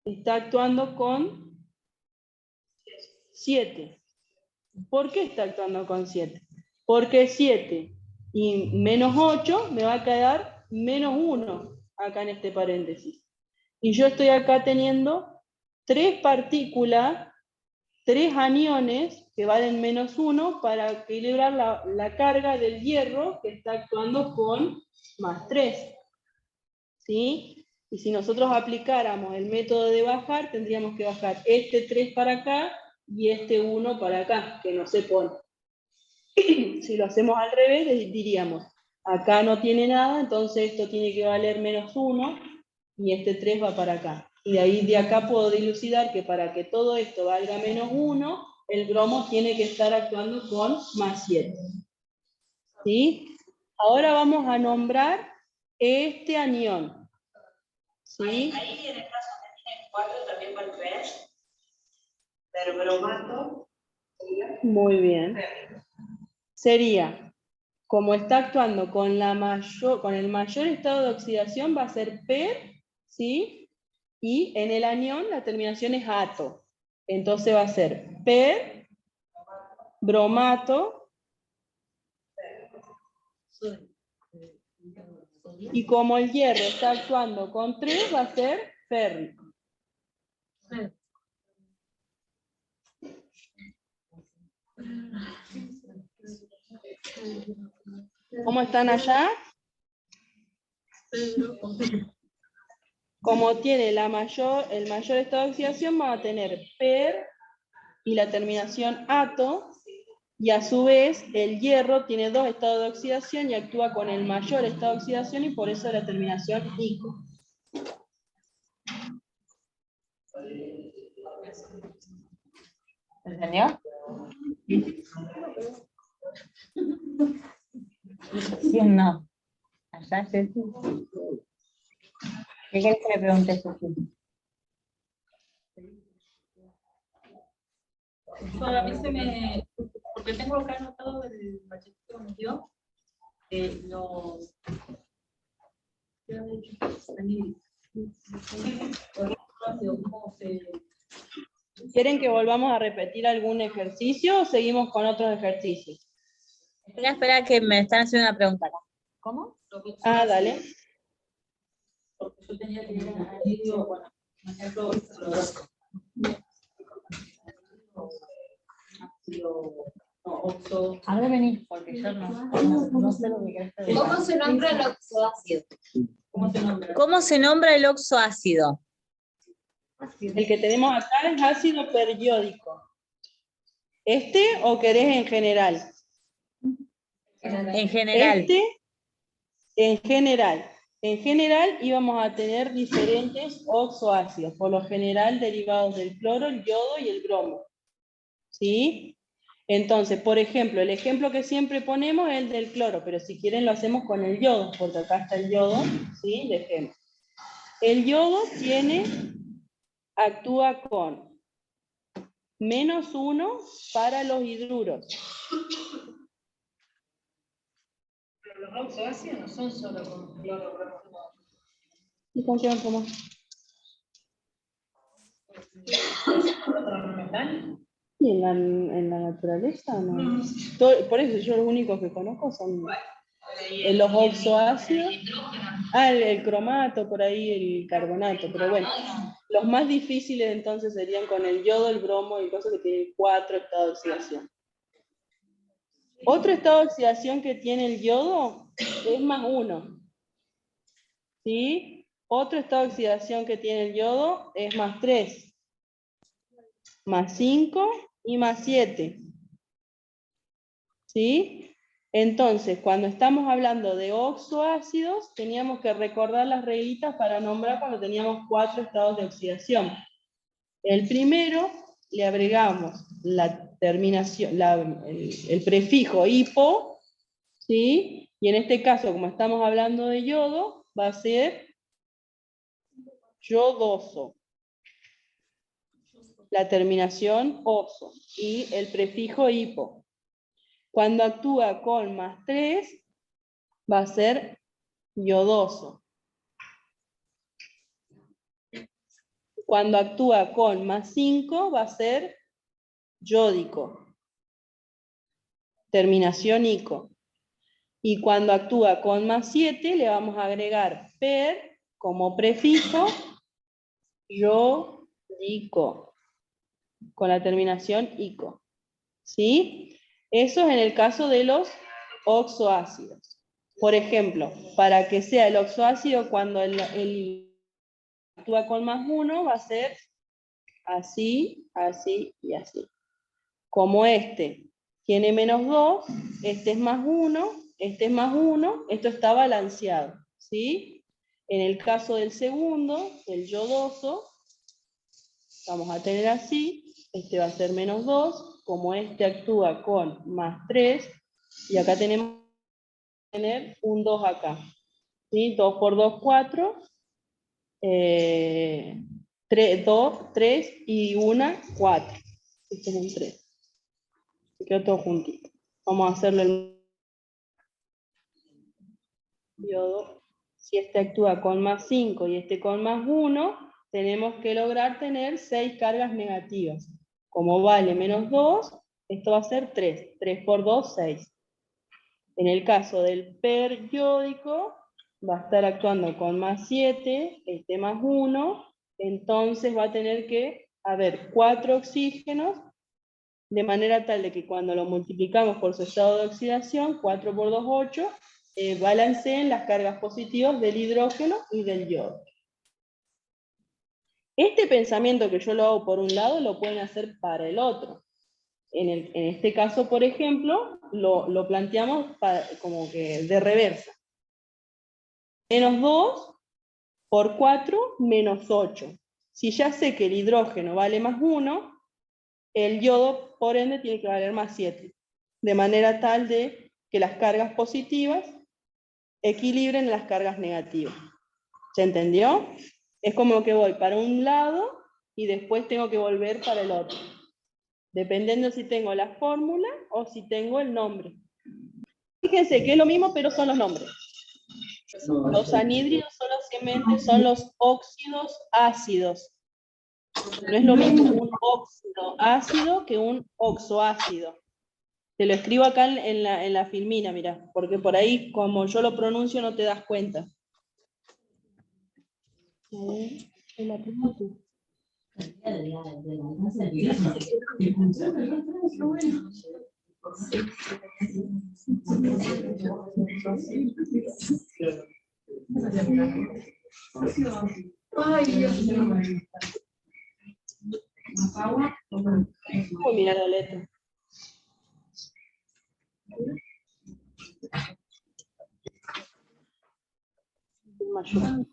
está actuando con 7. ¿Por qué está actuando con 7? Porque 7 y -8 me va a quedar -1 acá en este paréntesis. Y yo estoy acá teniendo 3 partículas, 3 aniones que valen -1 para equilibrar la carga del hierro que está actuando con +3. ¿Sí? Y si nosotros aplicáramos el método de bajar, tendríamos que bajar este 3 para acá y este 1 para acá, que no se pone. Si lo hacemos al revés, diríamos, acá no tiene nada, entonces esto tiene que valer -1 y este 3 va para acá. Y de acá puedo dilucidar que para que todo esto valga -1, el bromo tiene que estar actuando con +7. ¿Sí? Ahora vamos a nombrar este anión. ¿Sí? Ahí en el caso que tiene 4 también va el 3. Bromato. Muy bien. Sería, como está actuando con el mayor estado de oxidación, va a ser per, ¿sí? Y en el anión la terminación es ato. Entonces va a ser per, bromato. Y como el hierro está actuando con 3, va a ser férrico. ¿Cómo están allá? Como tiene el mayor estado de oxidación, va a tener per y la terminación ato, y a su vez el hierro tiene 2 estados de oxidación y actúa con el mayor estado de oxidación y por eso la terminación ico. ¿Entendió? Sí, no. Allá, Ceci. ¿Qué querés que le pregunte, Ceci? A mí se me... Porque tengo acá anotado el machetito que me dio. los... ¿Qué han hecho? ¿Cómo se... ¿Quieren que volvamos a repetir algún ejercicio o seguimos con otros ejercicios? Espera, que me están haciendo una pregunta acá. ¿Cómo? Ah, dale. Porque yo tenía que ir al vídeo, bueno, por ejemplo, Ahora vení, porque yo no sé lo que querés preguntar. ¿Cómo se nombra el oxoácido? ¿cómo se nombra? ¿Cómo se nombra el oxoácido? El que tenemos acá es ácido periódico. ¿Este o querés en general? En general. Este, en general. En general íbamos a tener diferentes oxoácidos, por lo general derivados del cloro, el yodo y el bromo. ¿Sí? Entonces, por ejemplo, el ejemplo que siempre ponemos es el del cloro, pero si quieren lo hacemos con el yodo, porque acá está el yodo, ¿sí? De ejemplo. El yodo actúa con -1 para los hidruros. Pero los oxoácidos no son solo con cloro, bromo. ¿Y con qué otro más? ¿Otro metal? ¿Y en la naturaleza? No. Por eso yo los únicos que conozco son los oxoácidos. El cromato, por ahí el carbonato, pero bueno. Los más difíciles entonces serían con el yodo, el bromo y cosas que tienen 4 estados de oxidación. Otro estado de oxidación que tiene el yodo es +1. ¿Sí? Otro estado de oxidación que tiene el yodo es +3, +5 y +7. ¿Sí? Entonces, cuando estamos hablando de oxoácidos, teníamos que recordar las reglitas para nombrar cuando teníamos 4 estados de oxidación. El primero, le agregamos la terminación, el prefijo hipo, ¿sí? Y en este caso, como estamos hablando de yodo, va a ser yodoso. La terminación oso y el prefijo hipo. Cuando actúa con +3, va a ser yodoso. Cuando actúa con +5, va a ser yódico. Terminación ico. Y cuando actúa con +7, le vamos a agregar per como prefijo, yódico, con la terminación ico. ¿Sí? Eso es en el caso de los oxoácidos. Por ejemplo, para que sea el oxoácido cuando el actúa con +1, va a ser así, así y así. Como este tiene -2, este es +1, este es +1, esto está balanceado, ¿sí? En el caso del segundo, el yodoso, vamos a tener así, este va a ser -2, como este actúa con +3, y acá tenemos que tener un 2 acá, ¿sí? 2 por 2, 4, 2, 3 y 1, 4. Este es un 3. Se quedó todo juntito. Vamos a hacerlo el yodo. Si este actúa con +5 y este con +1, tenemos que lograr tener 6 cargas negativas. Como vale -2, esto va a ser 3. 3 por 2, 6. En el caso del periódico, va a estar actuando con +7, este +1, entonces va a tener que haber 4 oxígenos, de manera tal de que cuando lo multiplicamos por su estado de oxidación, 4 por 2, 8, balanceen las cargas positivas del hidrógeno y del yodo. Este pensamiento que yo lo hago por un lado, lo pueden hacer para el otro. En este caso, por ejemplo, lo planteamos como que de reversa. -2 por 4, -8. Si ya sé que el hidrógeno vale +1, el yodo, por ende, tiene que valer +7. De manera tal de que las cargas positivas equilibren las cargas negativas. ¿Se entendió? Es como que voy para un lado y después tengo que volver para el otro. Dependiendo si tengo la fórmula o si tengo el nombre. Fíjense que es lo mismo, pero son los nombres. Los anhídridos solamente son los óxidos ácidos. No es lo mismo un óxido ácido que un oxoácido. Te lo escribo acá en la filmina, mira, porque por ahí, como yo lo pronuncio, no te das cuenta. Ay, Dios mío. Oh, mira la letra. Mayor.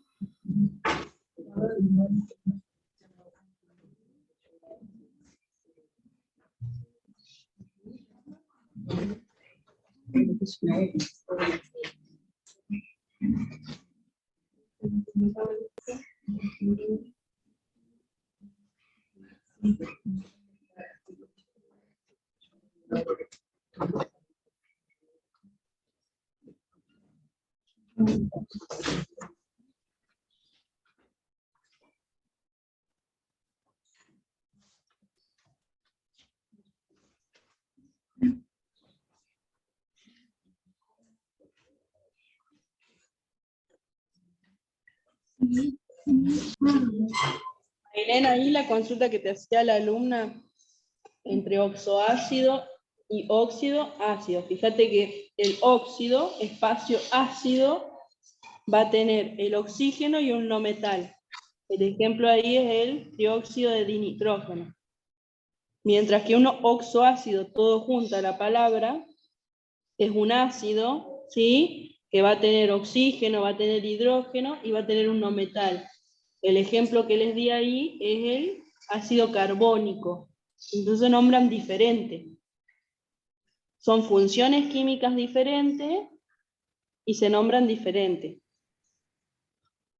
Elena, ahí la consulta que te hacía la alumna entre oxoácido y óxido ácido. Fíjate que el óxido, espacio ácido, va a tener el oxígeno y un no metal. El ejemplo ahí es el dióxido de dinitrógeno. Mientras que un oxoácido, todo junto a la palabra, es un ácido, ¿sí? Que va a tener oxígeno, va a tener hidrógeno y va a tener un no metal. El ejemplo que les di ahí es el ácido carbónico. Entonces nombran diferente. Son funciones químicas diferentes y se nombran diferente.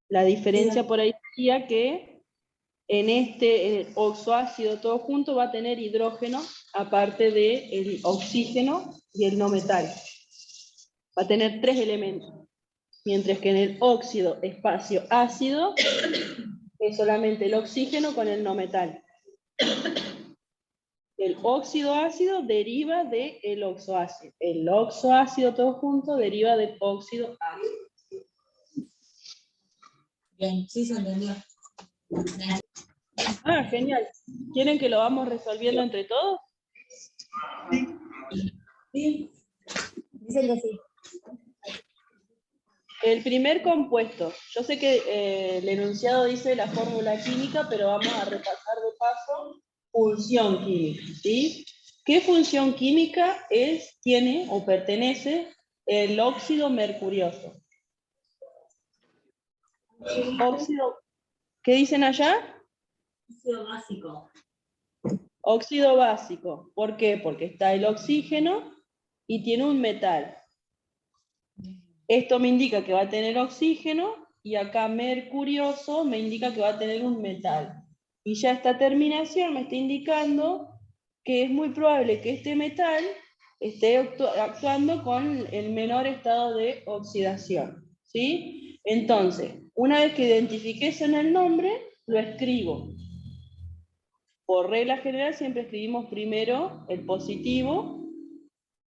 La diferencia por ahí sería que en el oxoácido todo junto va a tener hidrógeno aparte del oxígeno y el no metal. Va a tener 3 elementos. Mientras que en el óxido espacio ácido es solamente el oxígeno con el no metal. El óxido ácido deriva del oxoácido. El oxoácido todo junto deriva del óxido ácido. Bien, sí se entendió. Ah, genial. ¿Quieren que lo vamos resolviendo entre todos? Sí. Dicen que sí. El primer compuesto. Yo sé que el enunciado dice la fórmula química, pero vamos a repasar de paso función química, ¿sí? ¿Qué función química tiene o pertenece el óxido mercurioso? Óxido, ¿qué dicen allá? Óxido básico. Óxido básico. ¿Por qué? Porque está el oxígeno y tiene un metal. Esto me indica que va a tener oxígeno y acá mercurioso me indica que va a tener un metal. Y ya esta terminación me está indicando que es muy probable que este metal esté actuando con el menor estado de oxidación, ¿sí? Entonces, una vez que identifique eso en el nombre, lo escribo. Por regla general siempre escribimos primero el positivo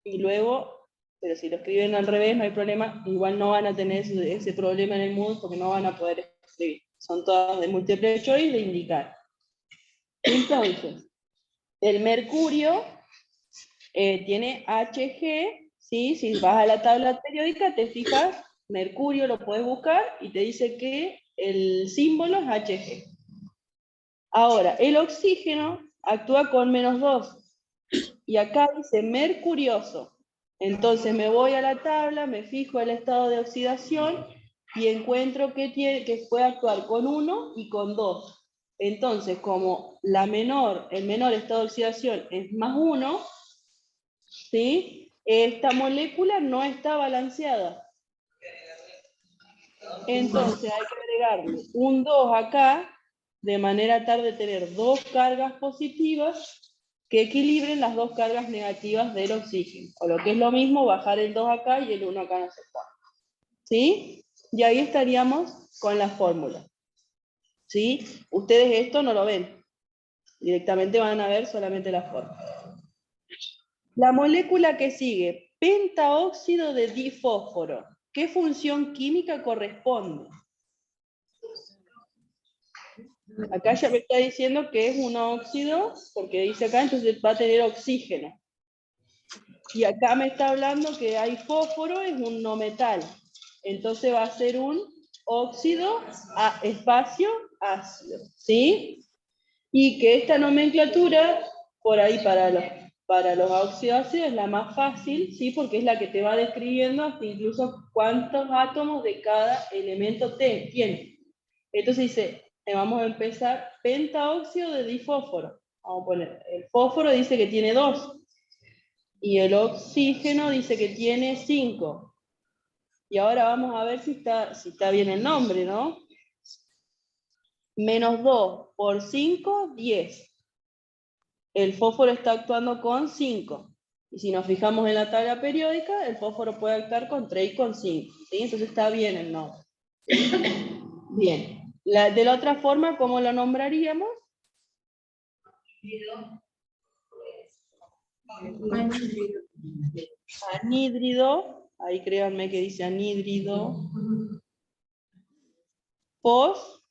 y luego, pero si lo escriben al revés no hay problema, igual no van a tener ese problema en el Moodle porque no van a poder escribir. Son todas de multiple choice de indicar. Entonces, el mercurio tiene Hg, ¿sí? Si vas a la tabla periódica te fijas, mercurio lo puedes buscar y te dice que el símbolo es Hg. Ahora, el oxígeno actúa con -2 y acá dice mercurioso. Entonces me voy a la tabla, me fijo el estado de oxidación y encuentro que puede actuar con 1 y con 2. Entonces, como el menor estado de oxidación es +1, ¿sí? Esta molécula no está balanceada. Entonces hay que agregarle un 2 acá, de manera tal de tener 2 cargas positivas que equilibren las dos cargas negativas del oxígeno. O lo que es lo mismo, bajar el 2 acá y el 1 acá no se pone. ¿Sí? Y ahí estaríamos con la fórmula. ¿Sí? Ustedes esto no lo ven. Directamente van a ver solamente la fórmula. La molécula que sigue, pentaóxido de difósforo. ¿Qué función química corresponde? Acá ya me está diciendo que es un óxido, porque dice acá, entonces va a tener oxígeno. Y acá me está hablando que hay fósforo, es un no metal. Entonces va a ser un óxido a espacio ácido. ¿Sí? Y que esta nomenclatura, por ahí para los óxidos es la más fácil, ¿sí? Porque es la que te va describiendo hasta incluso cuántos átomos de cada elemento tiene. Entonces dice, vamos a empezar, pentaóxido de difósforo. Vamos a poner, el fósforo dice que tiene 2. Y el oxígeno dice que tiene 5. Y ahora vamos a ver si está bien el nombre, ¿no? Menos 2 por 5, 10. El fósforo está actuando con 5. Y si nos fijamos en la tabla periódica, el fósforo puede actuar con 3 y con 5. ¿Sí? Entonces está bien el nombre. Bien. De la otra forma, ¿cómo lo nombraríamos? Anhídrido. Ahí créanme que dice anhídrido. Fosfórico.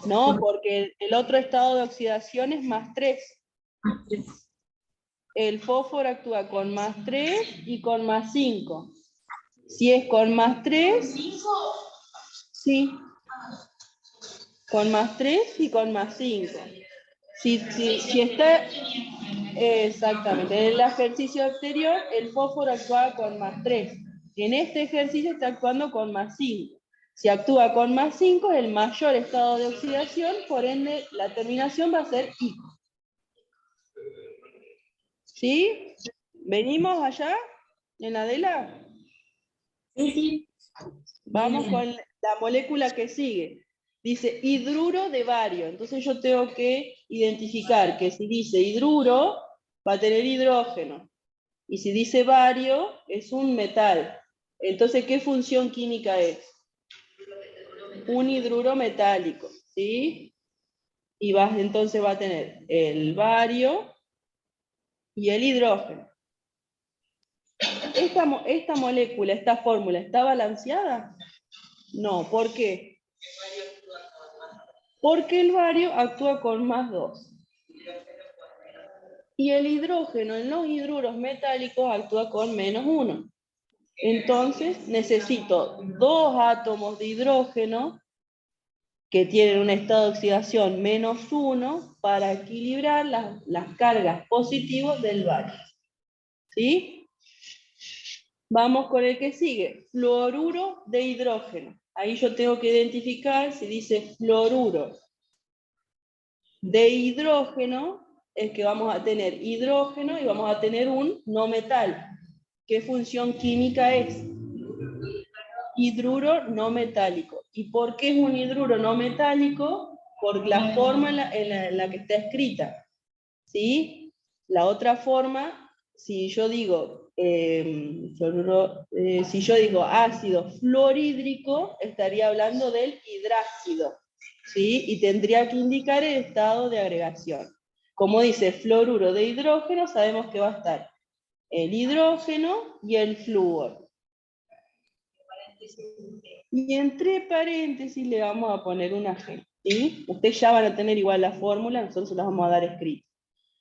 No, porque el otro estado de oxidación es más 3. El fósforo actúa con más 3 y con más 5. Si es con más 3, sí. Con más 3 y con más 5. Si está... Exactamente. En el ejercicio anterior, el fósforo actuaba con más 3. En este ejercicio está actuando con más 5. Si actúa con más 5 es el mayor estado de oxidación, por ende la terminación va a ser I. ¿Sí? ¿Venimos allá? ¿En la de la? Sí. Vamos con la molécula que sigue. Dice hidruro de bario. Entonces yo tengo que identificar que si dice hidruro, va a tener hidrógeno. Y si dice bario, es un metal. Entonces, ¿qué función química es? Un hidruro metálico, ¿sí? Y entonces va a tener el bario y el hidrógeno. ¿Esta molécula, esta fórmula, está balanceada? No, ¿por qué? Porque el bario actúa con más 2. Y el hidrógeno en los hidruros metálicos actúa con menos 1. Entonces necesito 2 átomos de hidrógeno que tienen un estado de oxidación menos 1 para equilibrar las cargas positivas del bario. ¿Sí? Vamos con el que sigue, fluoruro de hidrógeno. Ahí yo tengo que identificar si dice fluoruro de hidrógeno, es que vamos a tener hidrógeno y vamos a tener un no metal. ¿Qué función química es? Hidruro no metálico. ¿Y por qué es un hidruro no metálico? Por la forma en la que está escrita. ¿Sí? La otra forma, si yo digo, si yo digo ácido fluorhídrico, estaría hablando del hidrácido. ¿Sí? Y tendría que indicar el estado de agregación. Como dice fluoruro de hidrógeno, sabemos que va a estar el hidrógeno y el flúor. Y entre paréntesis le vamos a poner una G. ¿Sí? Ustedes ya van a tener igual la fórmula, nosotros se las vamos a dar escrita.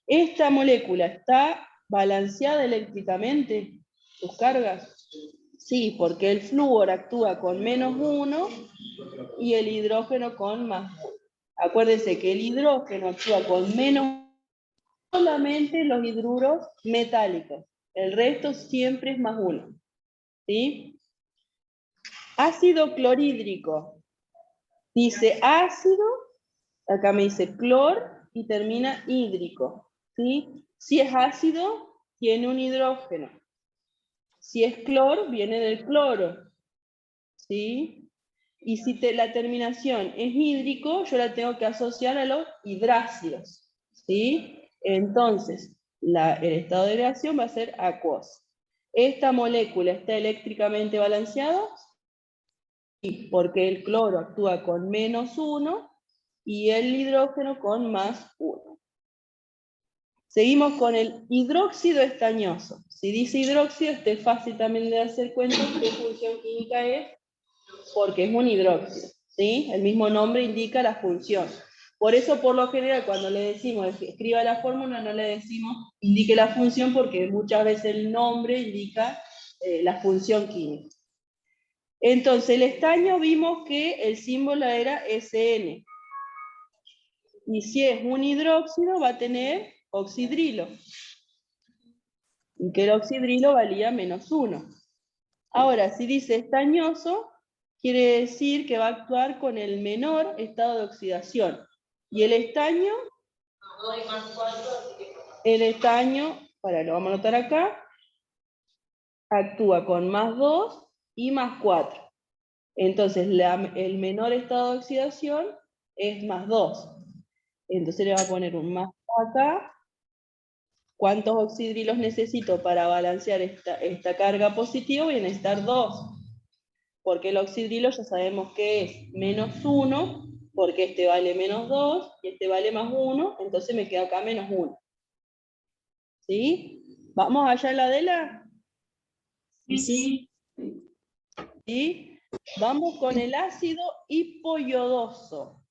¿Esta molécula está balanceada eléctricamente? ¿Sus cargas? Sí, porque el flúor actúa con menos 1 y el hidrógeno con más 1. Acuérdense que el hidrógeno actúa con menos solamente los hidruros metálicos. El resto siempre es más 1. ¿Sí? Ácido clorhídrico. Dice ácido, acá me dice clor y termina hídrico. ¿Sí? Si es ácido, tiene un hidrógeno. Si es clor, viene del cloro. ¿Sí? Y si la terminación es hídrico, yo la tengo que asociar a los hidráxidos, ¿sí? Entonces, el estado de agregación va a ser acuoso. Esta molécula está eléctricamente balanceada, porque el cloro actúa con -1 y el hidrógeno con +1. Seguimos con el hidróxido estañoso. Si dice hidróxido, es fácil también de hacer cuenta qué función química es, porque es un hidróxido, ¿sí? El mismo nombre indica la función. Por eso, por lo general, cuando le decimos escriba la fórmula, no le decimos indique la función, porque muchas veces el nombre indica la función química. Entonces, el estaño vimos que el símbolo era SN. Y si es un hidróxido, va a tener oxidrilo. Y que el oxidrilo valía -1. Ahora, si dice estañoso, quiere decir que va a actuar con el menor estado de oxidación. Y el estaño, lo vamos a anotar acá, actúa con +2 y +4. Entonces, el menor estado de oxidación es +2. Entonces le va a poner un +2 acá. ¿Cuántos oxidrilos necesito para balancear esta carga positiva? Voy a necesitar 2. Porque el oxidrilo ya sabemos que es -1, porque este vale -2 y este vale +1, entonces me queda acá -1. ¿Sí? ¿Vamos allá en la Adela? Sí. ¿Sí? Vamos con el ácido hipoyodoso.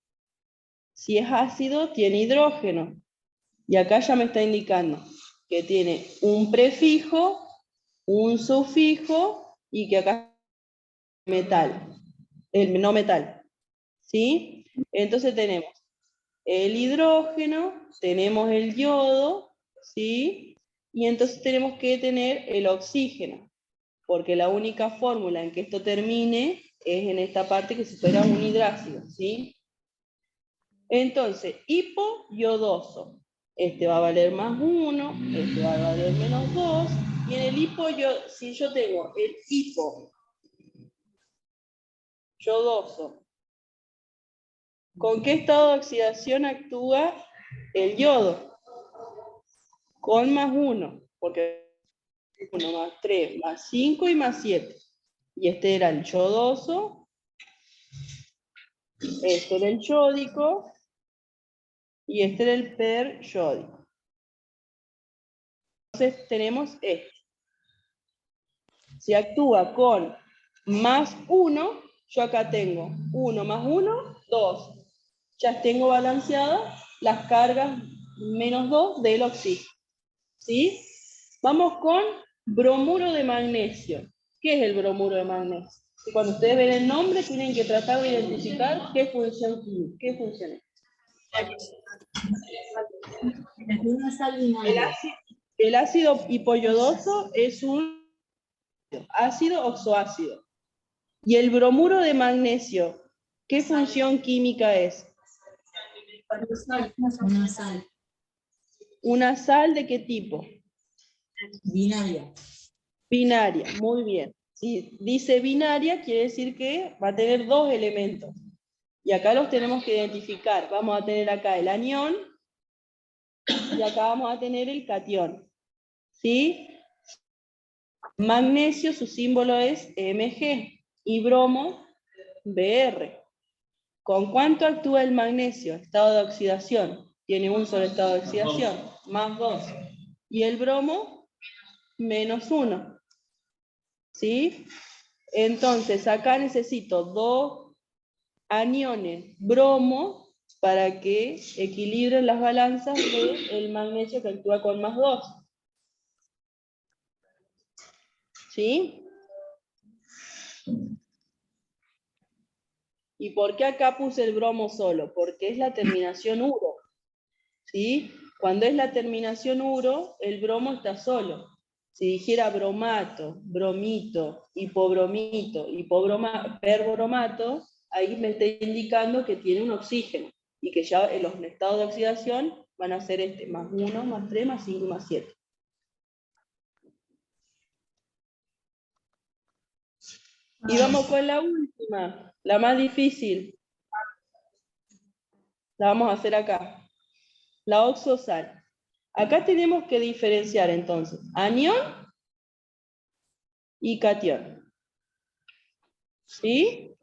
Si es ácido, tiene hidrógeno. Y acá ya me está indicando que tiene un prefijo, un sufijo, y que acá metal, el no metal. ¿Sí? Entonces tenemos el hidrógeno, tenemos el yodo, ¿sí? Y entonces tenemos que tener el oxígeno, porque la única fórmula en que esto termine es en esta parte que se fuera un hidráxido, ¿sí? Entonces, hipoyodoso. Este va a valer +1, este va a valer -2, y en el si yo tengo el hipoyodoso, ¿con qué estado de oxidación actúa el yodo? Con +1, porque 1 +3 +5 y +7. Y este era el yodoso, este era el yódico, y este era el peryódico. Entonces tenemos este. Si actúa con +1, yo acá tengo 1 + 1, 2. Ya tengo balanceadas las cargas -2 del oxígeno. ¿Sí? Vamos con bromuro de magnesio. ¿Qué es el bromuro de magnesio? Y cuando ustedes ven el nombre, tienen que tratar de identificar qué función química, qué función es. Una sal binaria. El ácido hipoyodoso es un ácido oxoácido. Y el bromuro de magnesio, ¿qué función química es? Una sal ¿Una sal de qué tipo? binaria. Binaria, muy bien. Si dice binaria, quiere decir que va a tener 2 elementos. Y acá los tenemos que identificar. Vamos a tener acá el anión y acá vamos a tener el catión. ¿Sí? Magnesio, su símbolo es Mg, y bromo, Br. ¿Con cuánto actúa el magnesio? Estado de oxidación. Tiene un solo estado de oxidación, +2. Y el bromo, -1. ¿Sí? Entonces, acá necesito 2 aniones bromo para que equilibren las balanzas del magnesio que actúa con +2. ¿Sí? ¿Y por qué acá puse el bromo solo? Porque es la terminación uro. ¿Sí? Cuando es la terminación uro, el bromo está solo. Si dijera bromato, bromito, hipobromito, perbromato, ahí me está indicando que tiene un oxígeno y que ya en los estados de oxidación van a ser este, +1, +3, +5 y +7. Y vamos con la última, la más difícil. La vamos a hacer acá. La oxosal. Acá tenemos que diferenciar entonces anión y catión. ¿Sí?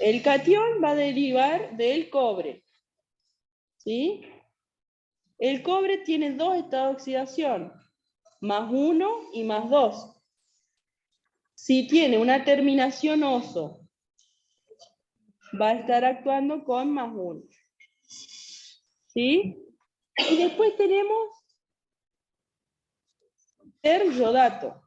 El catión va a derivar del cobre. ¿Sí? El cobre tiene dos estados de oxidación, +1 y +2. Si tiene una terminación oso, va a estar actuando con +1. ¿Sí? Y después tenemos peryodato.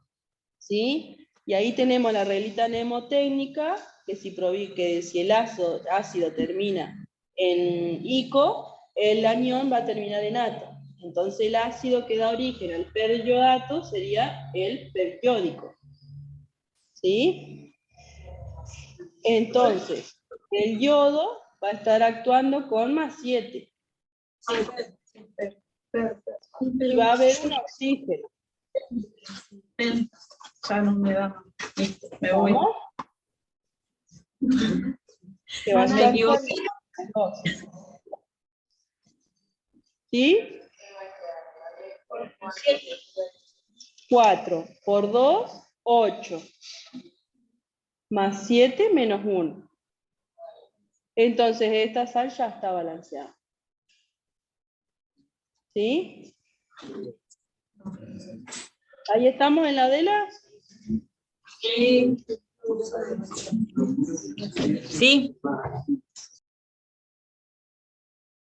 ¿Sí? Y ahí tenemos la reglita mnemotécnica, que si el ácido termina en ico, el anión va a terminar en ato. Entonces el ácido que da origen al peryodato sería el periódico. ¿Sí? Entonces, el yodo va a estar actuando con +7. Y va a haber un oxígeno. Ya no me da. Listo, me voy. ¿Cómo? Que va a Me estar equivoqué. con 2. ¿Sí? 4 por 2, 8. +7 menos 1. Entonces esta sal ya está balanceada. ¿Sí? Ahí estamos en la de las. Sí.